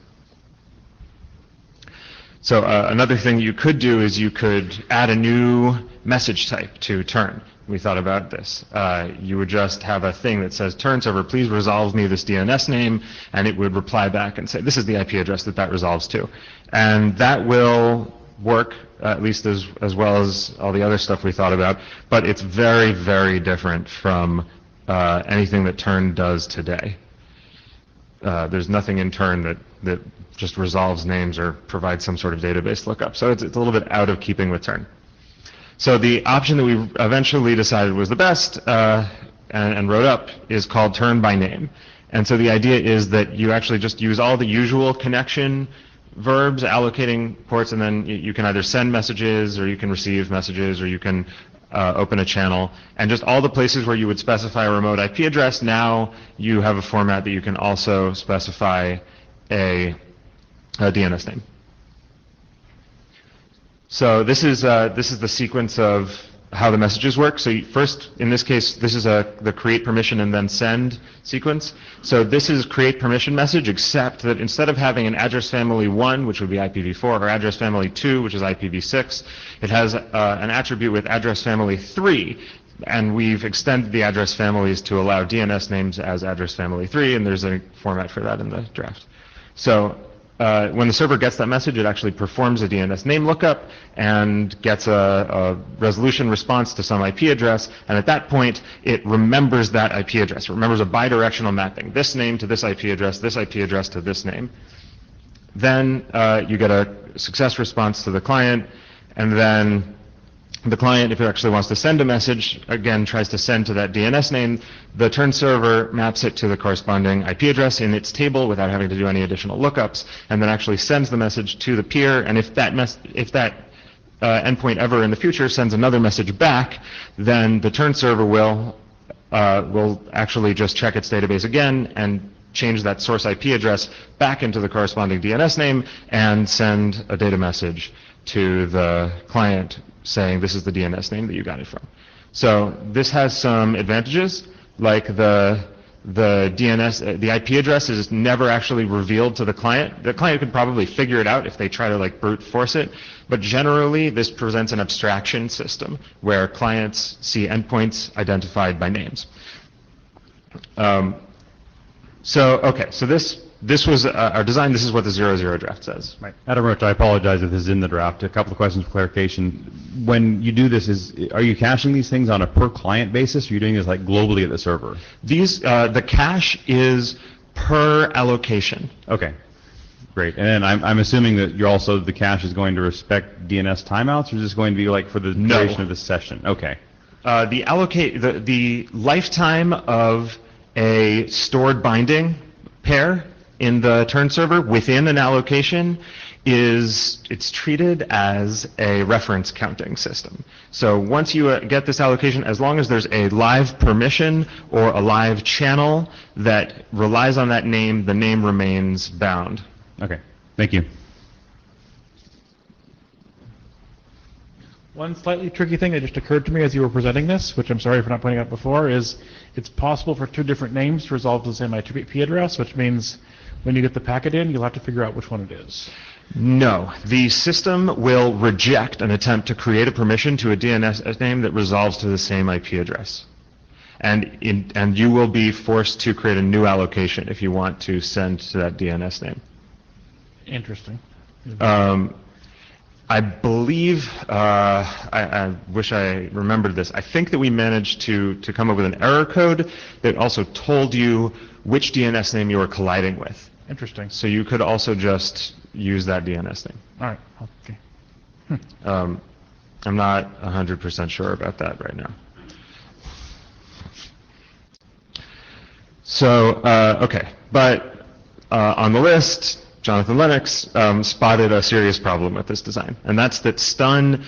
So another thing you could do is you could add a new message type to turn. We thought about this. You would just have a thing that says, turn server, please resolve me this DNS name, and it would reply back and say, this is the IP address that that resolves to. And that will work, at least as well as all the other stuff we thought about, but it's very, very different from anything that turn does today. There's nothing in turn that just resolves names or provides some sort of database lookup. So it's a little bit out of keeping with turn. So the option that we eventually decided was the best and wrote up is called turn by name. And so the idea is that you actually just use all the usual connection verbs, allocating ports, and then you can either send messages or you can receive messages or you can open a channel. And just all the places where you would specify a remote IP address, now you have a format that you can also specify a DNS name. So this is the sequence of how the messages work. So first, in this case, this is the create permission and then send sequence. So this is create permission message, except that instead of having an address family 1, which would be IPv4, or address family 2, which is IPv6, it has an attribute with address family 3. And we've extended the address families to allow DNS names as address family 3, and there's a format for that in the draft. So when the server gets that message, it actually performs a DNS name lookup and gets a resolution response to some IP address, and at that point, it remembers that IP address. It remembers a bidirectional mapping, this name to this IP address to this name. Then you get a success response to the client, and then the client, if it actually wants to send a message, again, tries to send to that DNS name. The turn server maps it to the corresponding IP address in its table without having to do any additional lookups, and then actually sends the message to the peer. And if that endpoint ever in the future sends another message back, then the turn server will actually just check its database again and change that source IP address back into the corresponding DNS name and send a data message to the client saying this is the DNS name that you got it from. So this has some advantages, like the IP address is never actually revealed to the client. The client could probably figure it out if they try to like brute force it, but generally this presents an abstraction system where clients see endpoints identified by names. So this was our design. This is what the 0.0 draft says. Right. Adam Roach, I apologize if this is in the draft. A couple of questions for clarification. When you do this, are you caching these things on a per client basis, or are you doing this like globally at the server? The cache is per allocation. Okay. Great. And then I'm assuming that the cache is going to respect DNS timeouts, or is this going to be like for the duration of the session? Okay. The lifetime of a stored binding pair in the turn server within an allocation it's treated as a reference counting system. So once you get this allocation, as long as there's a live permission or a live channel that relies on that name, the name remains bound. Okay, thank you. One slightly tricky thing that just occurred to me as you were presenting this, which I'm sorry for not pointing out before, is it's possible for two different names to resolve to the same IP address, which means when you get the packet in, you'll have to figure out which one it is. No, the system will reject an attempt to create a permission to a DNS name that resolves to the same IP address. And you will be forced to create a new allocation if you want to send to that DNS name. Interesting. I believe, I wish I remembered this, I think that we managed to come up with an error code that also told you which DNS name you were colliding with. Interesting. So you could also just use that DNS name. All right. Okay. I'm not 100% sure about that right now. So, okay, but on the list, Jonathan Lennox spotted a serious problem with this design, and that's that stun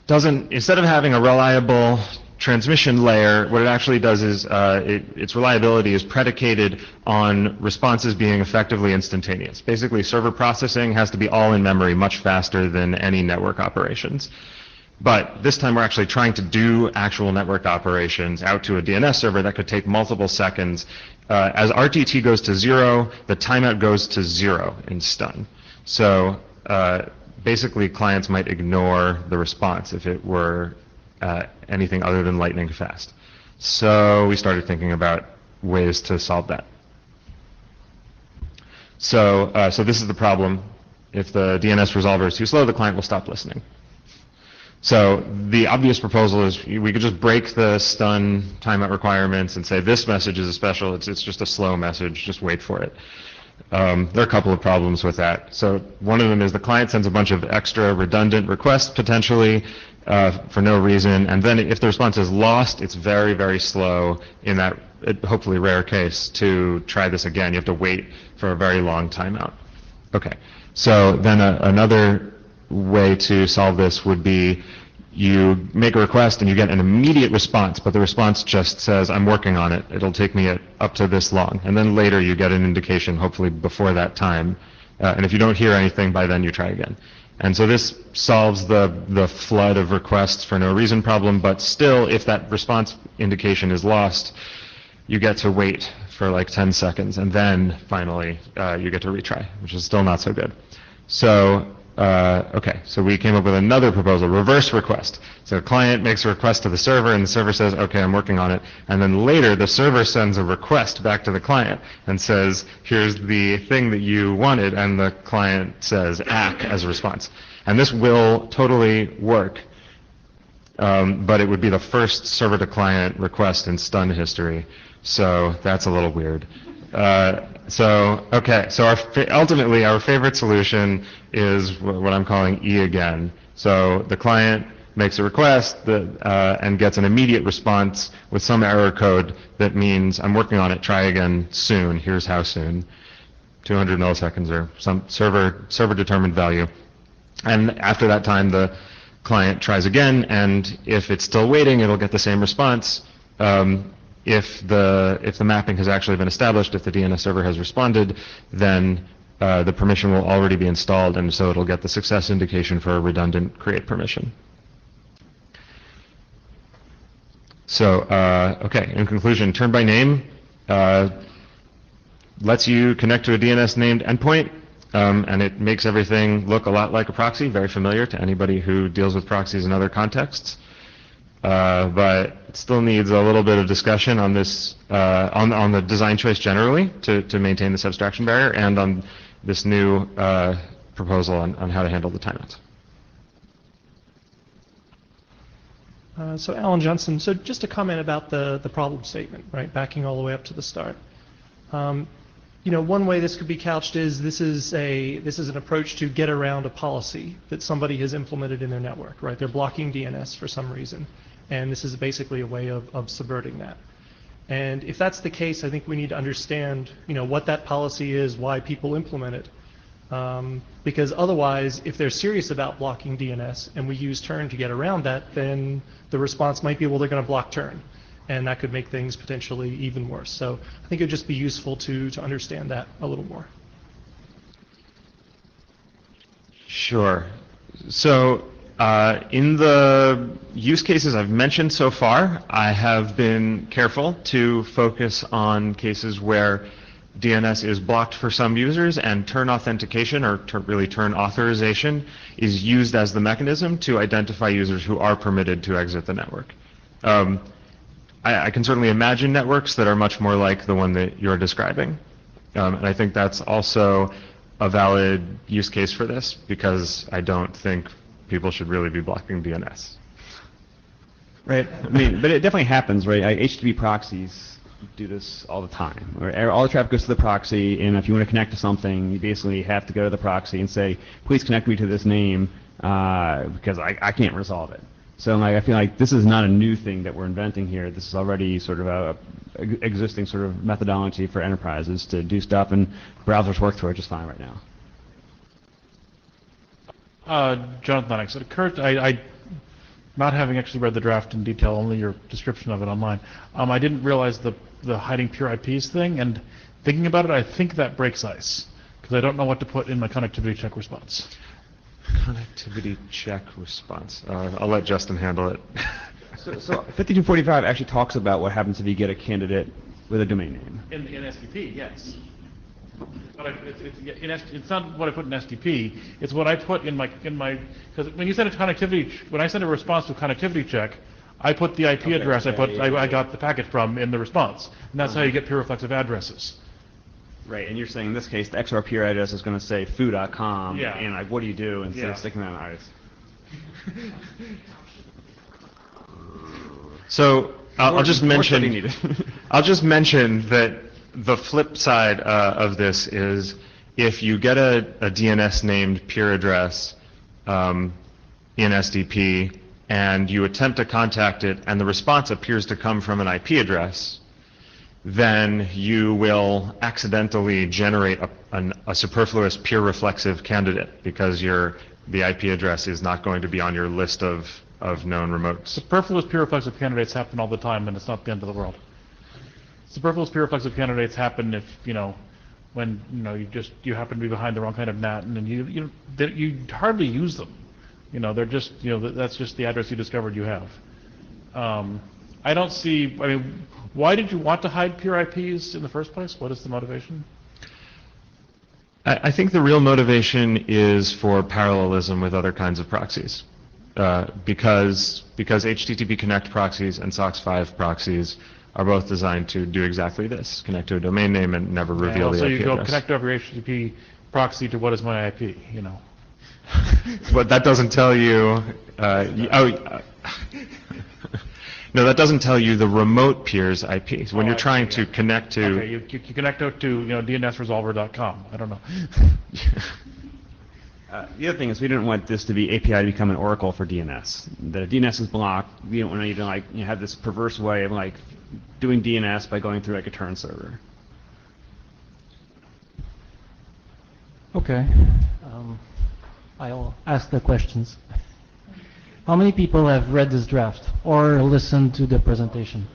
doesn't, instead of having a reliable transmission layer, what it actually does is its reliability is predicated on responses being effectively instantaneous. Basically, server processing has to be all in memory much faster than any network operations. But this time we're actually trying to do actual network operations out to a DNS server that could take multiple seconds. As RTT goes to 0, the timeout goes to 0 in stun. So basically clients might ignore the response if it were anything other than lightning fast. So we started thinking about ways to solve that. So this is the problem. If the DNS resolver is too slow, the client will stop listening. So the obvious proposal is we could just break the stun timeout requirements and say this message is a special, it's just a slow message, just wait for it. There are a couple of problems with that. So one of them is the client sends a bunch of extra redundant requests potentially for no reason, and then if the response is lost, it's very, very slow in that hopefully rare case to try this again. You have to wait for a very long timeout. Okay, so then another way to solve this would be you make a request and you get an immediate response, but the response just says, I'm working on it. It'll take me up to this long. And then later you get an indication, hopefully before that time. And if you don't hear anything by then, you try again. And so this solves the flood of requests for no reason problem, but still, if that response indication is lost, you get to wait for like 10 seconds, and then finally you get to retry, which is still not so good. So okay, so we came up with another proposal, reverse request. So a client makes a request to the server, and the server says, okay, I'm working on it. And then later, the server sends a request back to the client and says, here's the thing that you wanted, and the client says, ACK as a response. And this will totally work, but it would be the first server-to-client request in stun history. So that's a little weird. Okay, so ultimately our favorite solution is what I'm calling E again. So the client makes a request and gets an immediate response with some error code that means I'm working on it, try again soon, here's how soon. 200 milliseconds or some server determined value. And after that time the client tries again, and if it's still waiting, it'll get the same response. If the mapping has actually been established, if the DNS server has responded, then the permission will already be installed, and so it'll get the success indication for a redundant create permission. So, okay, in conclusion, turn by name lets you connect to a DNS named endpoint, and it makes everything look a lot like a proxy, very familiar to anybody who deals with proxies in other contexts. But it still needs a little bit of discussion on this, on the design choice generally to maintain this abstraction barrier, and on this new proposal on how to handle the timeouts. So Alan Johnson, so just a comment about the problem statement, right, backing all the way up to the start. You know, one way this could be couched is this is an approach to get around a policy that somebody has implemented in their network, right? They're blocking DNS for some reason, and this is basically a way of subverting that. And if that's the case, I think we need to understand, you know, what that policy is, why people implement it. Because otherwise, if they're serious about blocking DNS and we use turn to get around that, then the response might be, well, they're going to block turn. And that could make things potentially even worse. So I think it would just be useful to understand that a little more. Sure. So in the use cases I've mentioned so far, I have been careful to focus on cases where DNS is blocked for some users and turn authentication, or really turn authorization, is used as the mechanism to identify users who are permitted to exit the network. I can certainly imagine networks that are much more like the one that you're describing. And I think that's also a valid use case for this, because I don't think people should really be blocking DNS. Right. I mean, but it definitely happens, right? HTTP proxies do this all the time. All the traffic goes to the proxy, and if you want to connect to something, you basically have to go to the proxy and say, please connect me to this name, because I can't resolve it. So I feel like this is not a new thing that we're inventing here. This is already sort of a existing sort of methodology for enterprises to do stuff, and browsers work through it just fine right now. Jonathan, it occurred, I not having actually read the draft in detail, only your description of it online, I didn't realize the hiding pure IPs thing, and thinking about it, I think that breaks ice, because I don't know what to put in my connectivity check response. Connectivity check response. I'll let Justin handle it. So 5245 actually talks about what happens if you get a candidate with a domain name. In SDP, yes. But it's not what I put in SDP. It's what I put in my because when you send a when I send a response to a connectivity check, I put the IP address I got the packet from in the response, and that's how you get pure reflexive addresses. Right, and you're saying in this case the XR peer address is going to say foo.com, Yeah. and like what do you do instead Yeah. of sticking that on ice? So I'll just more mention. study needed. I'll just mention that the flip side of this is if you get a DNS named peer address in SDP and you attempt to contact it and the response appears to come from an IP address, then you will accidentally generate a superfluous peer reflexive candidate because the IP address is not going to be on your list of known remotes. Superfluous pure reflexive candidates happen all the time, and it's not the end of the world. Superfluous pure reflexive candidates happen if, when, you happen to be behind the wrong kind of NAT, and then you hardly use them. They're just, that's just the address you discovered you have. I don't see, why did you want to hide pure IPs in the first place? What is the motivation? I think the real motivation is for parallelism with other kinds of proxies. Because HTTP Connect proxies and SOX5 proxies are both designed to do exactly this, connect to a domain name and never reveal the IP So you go address. connect over your HTTP proxy to what is my IP, But that doesn't tell you, no, that doesn't tell you the remote peer's IP. So when you're trying to connect to... Okay, you connect out to, DNSresolver.com. I don't know. The other thing is we didn't want this to be API to become an oracle for DNS. That if DNS is blocked, we don't want you to have this perverse way of doing DNS by going through a turn server. Okay. I'll ask the questions. How many people have read this draft or listened to the presentation?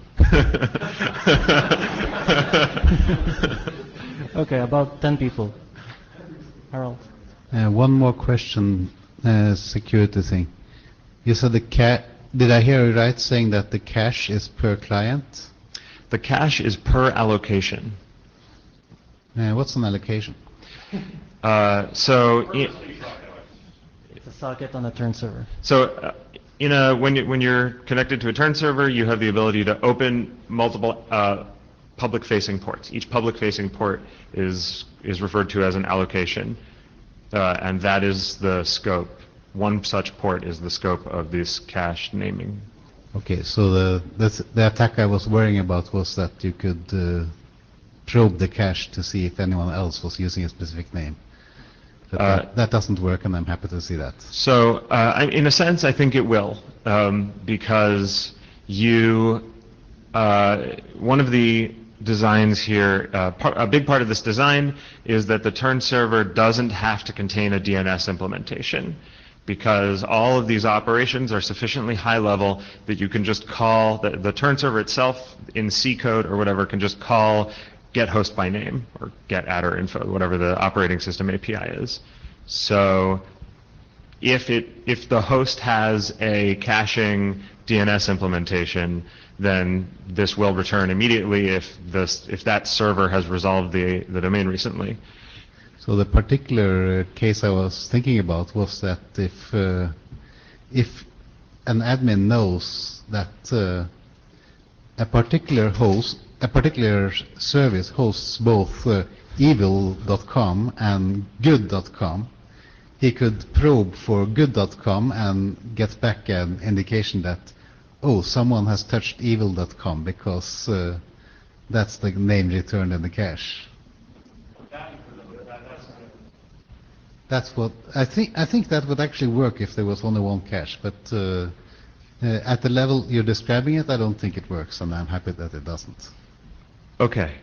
Okay, about 10 people. Harold. One more question, security thing. You said did I hear you right saying that the cache is per client? The cache is per allocation. What's an allocation? It's a socket on a turn server. So when you're connected to a turn server, you have the ability to open multiple public-facing ports. Each public-facing port is referred to as an allocation. And that is the scope. One such port is the scope of this cache naming. Okay, so the attack I was worrying about was that you could probe the cache to see if anyone else was using a specific name. But that doesn't work, and I'm happy to see that. So, in a sense, I think it will, because one of the designs here, a big part of this design is that the turn server doesn't have to contain a DNS implementation, because all of these operations are sufficiently high level that you can just call, the turn server itself in C code or whatever can just call get host by name or get adder info, whatever the operating system API is. So if the host has a caching DNS implementation, then this will return immediately if that server has resolved the domain recently. So the particular case I was thinking about was that if an admin knows that a particular service hosts both evil.com and good.com, he could probe for good.com and get back an indication that, oh, someone has touched evil.com because that's the name returned in the cache. That's what I think. I think that would actually work if there was only one cache, but at the level you're describing it, I don't think it works, and I'm happy that it doesn't. Okay.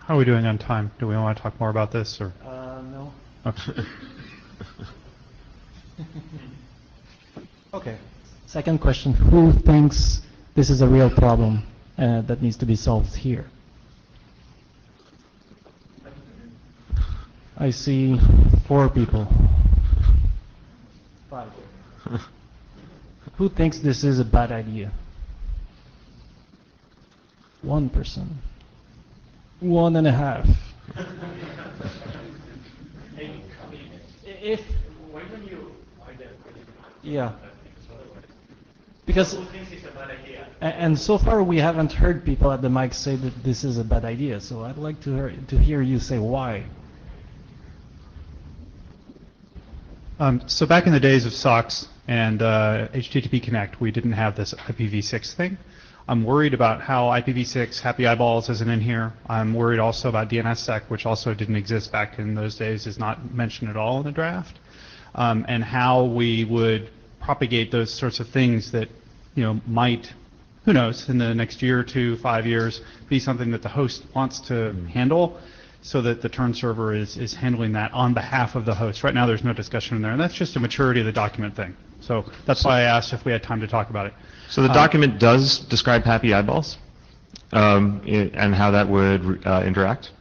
How are we doing on time? Do we want to talk more about this, or? No. Okay. Okay. Second question, who thinks this is a real problem that needs to be solved here? I see 4 people. 5. Who thinks this is a bad idea? 1 person. 1.5. If yeah, because and so far we haven't heard people at the mic say that this is a bad idea. So I'd like to hear you say why. So back in the days of SOCKS and HTTP Connect, we didn't have this IPv6 thing. I'm worried about how IPv6 Happy Eyeballs isn't in here. I'm worried also about DNSSEC, which also didn't exist back in those days, is not mentioned at all in the draft, and how we would propagate those sorts of things that, might, who knows, in the next year or 2, 5 years, be something that the host wants to handle, so that the turn server is handling that on behalf of the host. Right now there's no discussion in there, and that's just a maturity of the document thing. So that's why I asked if we had time to talk about it. So the document does describe Happy Eyeballs and how that would interact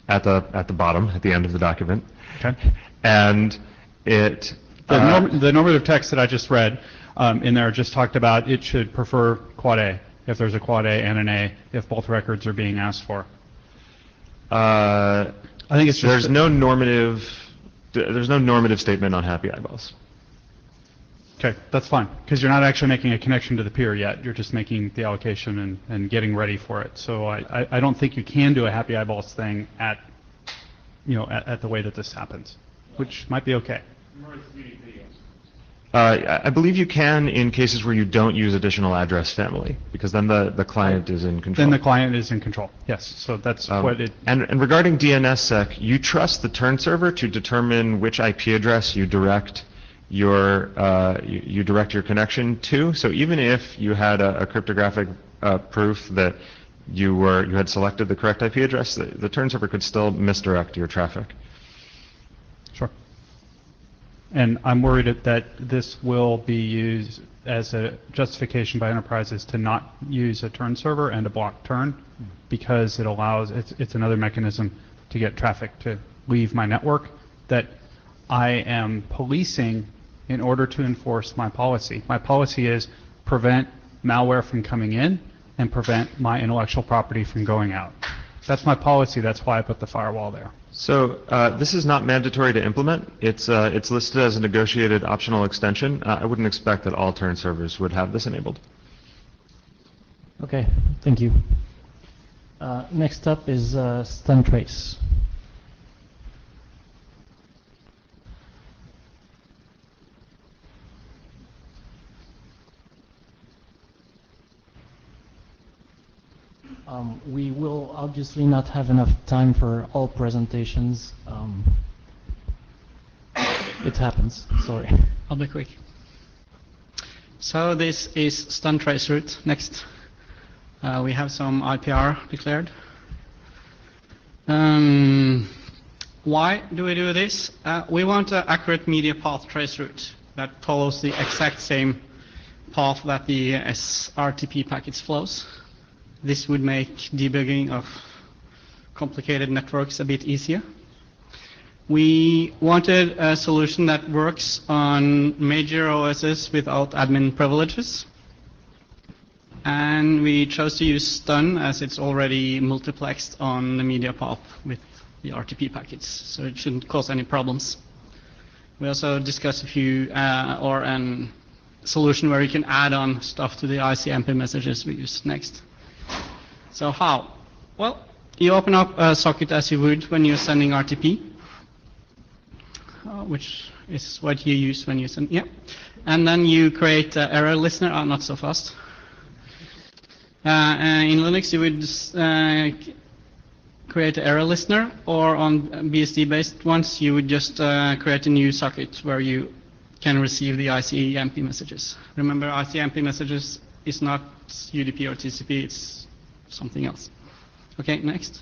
at the bottom, at the end of the document. Okay. And it... The normative text that I just read in there just talked about it should prefer quad A, if there's a quad A and an A, if both records are being asked for. I think it's just... There's no normative statement on Happy Eyeballs. Okay, that's fine, because you're not actually making a connection to the peer yet. You're just making the allocation and getting ready for it. So I don't think you can do a Happy Eyeballs thing at the way that this happens, which might be okay. I believe you can in cases where you don't use additional address family, because then the client is in control. Then the client is in control, yes. So that's what it... And regarding DNSSEC, you trust the turn server to determine which IP address you direct your connection to. So even if you had a cryptographic proof that you had selected the correct IP address, the turn server could still misdirect your traffic. Sure. And I'm worried that this will be used as a justification by enterprises to not use a turn server and a block turn, because it allows, it's another mechanism to get traffic to leave my network that I am policing in order to enforce my policy. My policy is prevent malware from coming in and prevent my intellectual property from going out. That's my policy. That's why I put the firewall there. So this is not mandatory to implement. It's listed as a negotiated optional extension. I wouldn't expect that all turn servers would have this enabled. Okay, thank you. Next up is stun trace. We will obviously not have enough time for all presentations. It happens, sorry. I'll be quick. So this is stun trace route. Next. We have some IPR declared. Why do we do this? We want an accurate media path trace route that follows the exact same path that the SRTP packets flows. This would make debugging of complicated networks a bit easier. We wanted a solution that works on major OSs without admin privileges. And we chose to use stun as it's already multiplexed on the media path with the RTP packets, so it shouldn't cause any problems. We also discussed a solution where you can add on stuff to the ICMP messages we use next. So how? Well, you open up a socket as you would when you're sending RTP, which is what you use when you send, and then you create an error listener. Not so fast. In Linux, you would create an error listener, or on BSD-based ones, you would just create a new socket where you can receive the ICMP messages. Remember, ICMP messages is not UDP or TCP, it's something else. Okay, next.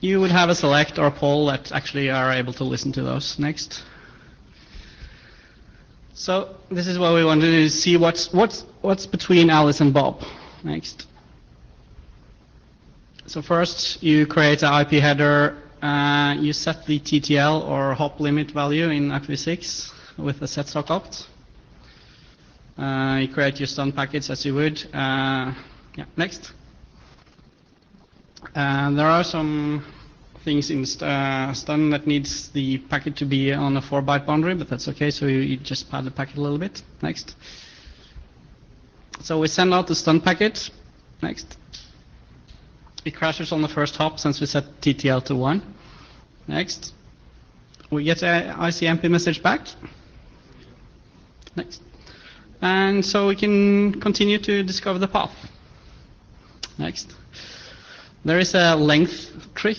you would have a select or a poll that actually are able to listen to those. Next. So this is what we want to do, is see what's between Alice and Bob. Next. So first you create an IP header, you set the TTL or hop limit value in IPv6 with the set stock opt. You create your stun packets as you would. Yeah, next. There are some things in stun that needs the packet to be on a 4-byte boundary, but that's okay, so you just pad the packet a little bit. Next. So we send out the stun packet. Next. It crashes on the first hop since we set TTL to 1. Next. We get an ICMP message back. Next. And so we can continue to discover the path. Next. There is a length trick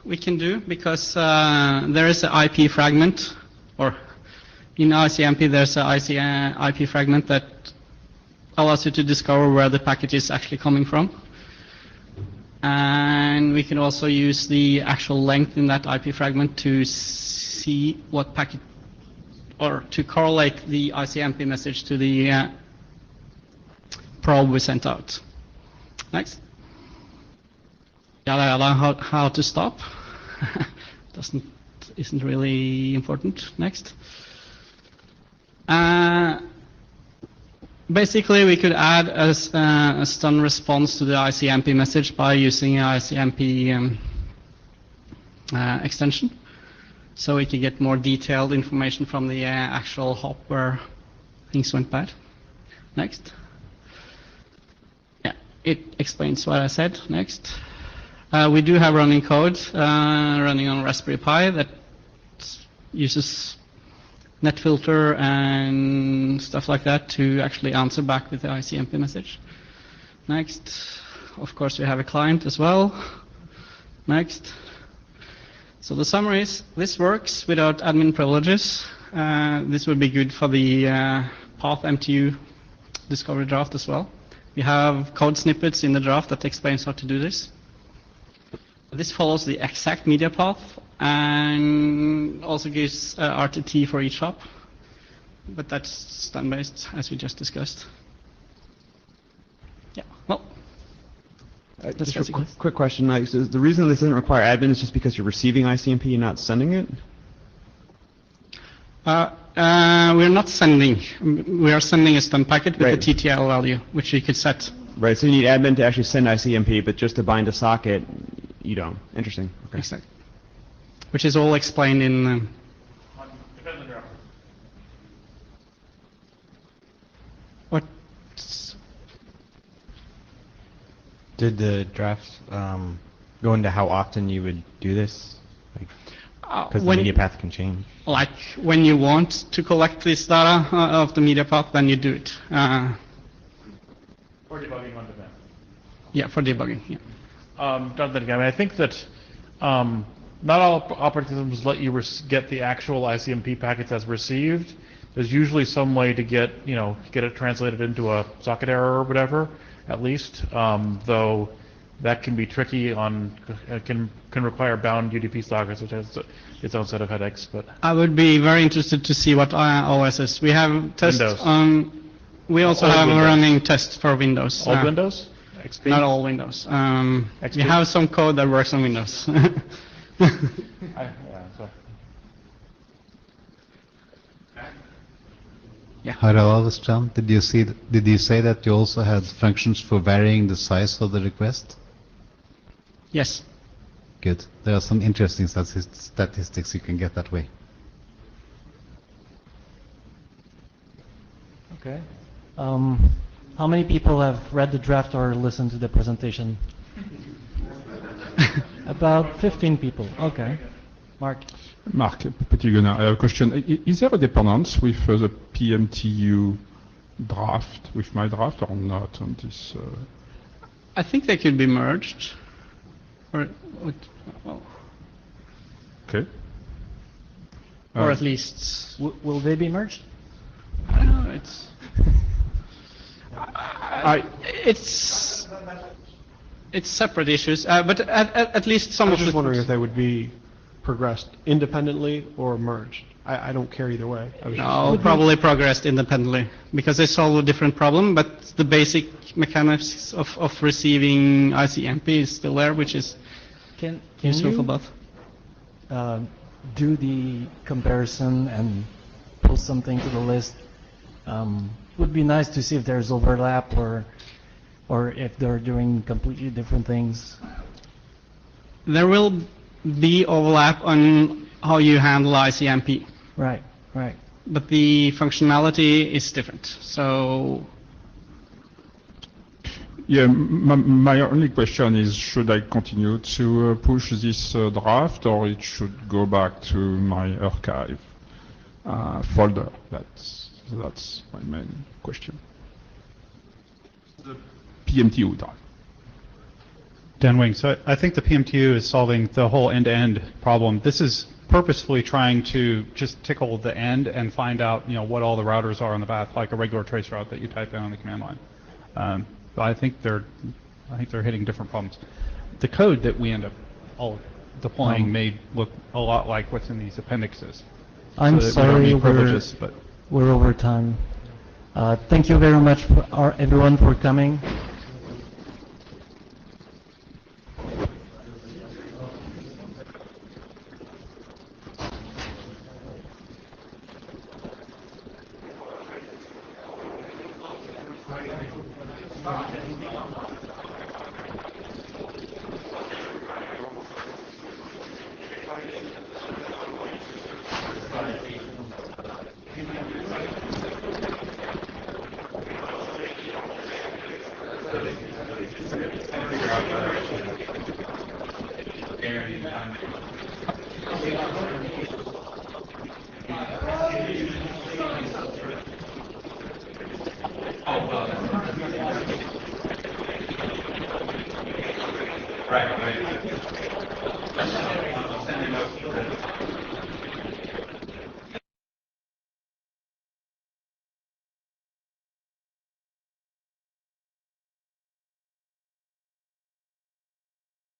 we can do, because there is an IP fragment, or in ICMP there's an IP fragment that allows you to discover where the packet is actually coming from. And we can also use the actual length in that IP fragment to see what packet, or to correlate the ICMP message to the probe we sent out. Next. How to stop. Isn't really important. Next. Basically, we could add a stun response to the ICMP message by using an ICMP extension. So we can get more detailed information from the actual hop where things went bad. Next. Yeah, it explains what I said. Next. We do have running code running on Raspberry Pi that uses NetFilter and stuff like that to actually answer back with the ICMP message. Next. Of course, we have a client as well. Next. So the summary is, this works without admin privileges. This would be good for the path MTU discovery draft as well. We have code snippets in the draft that explains how to do this. This follows the exact media path and also gives RTT for each hop, but that's stun-based, as we just discussed. Yeah, well, that's Just a quick question. Like, so the reason this doesn't require admin is just because you're receiving ICMP and not sending it? We're not sending. We are sending a stun packet with a TTL value, which you could set. Right, so you need admin to actually send ICMP, but just to bind a socket, you don't. Interesting. Okay. Exactly. Which is all explained in... What? Did the draft go into how often you would do this? Because the media path can change. Like, when you want to collect this data of the media path, then you do it. For debugging on demand. Yeah, for debugging, yeah. Jonathan, I think that not all operating systems let you get the actual ICMP packets as received. There's usually some way to get it translated into a socket error or whatever, at least. Though that can be tricky can require bound UDP sockets, which has its own set of headaches. But I would be very interested to see what OS is. We have tests on. We also have a running test for Windows. Old Windows? XP? Not all Windows. We have some code that works on Windows. Yeah. Harald, did you say that you also had functions for varying the size of the request? Yes. Good. There are some interesting statistics you can get that way. Okay. How many people have read the draft or listened to the presentation? About 15 people. Okay. Mark. Mark, Petit Gunnar, I have a question. Is there a dependence with the PMTU draft, with my draft, or not on this? I think they could be merged. Or, well. Okay. Or at least... Will they be merged? I don't know, it's separate issues, but at least some I of was just the wondering if they would be progressed independently or merged. I don't care either way. I was just No, wondering. probably progressed independently, because they solve a different problem, but the basic mechanics of receiving ICMP is still there, which is Can useful for you both. do the comparison and post something to the list? Would be nice to see if there's overlap or if they're doing completely different things. There will be overlap on how you handle ICMP. Right, right. But the functionality is different. So Yeah, my only question is, should I continue to push this draft, or it should go back to my archive folder? That's my main question. The PMTU draft. Dan Wing, so I think the PMTU is solving the whole end-to-end problem. This is purposefully trying to just tickle the end and find out, what all the routers are on the path, like a regular trace route that you type in on the command line. But I think they're hitting different problems. The code that we end up all deploying may look a lot like what's in these appendixes. I'm so that we don't sorry, need privileges, but we're over time. Thank you very much, everyone, for coming. Right.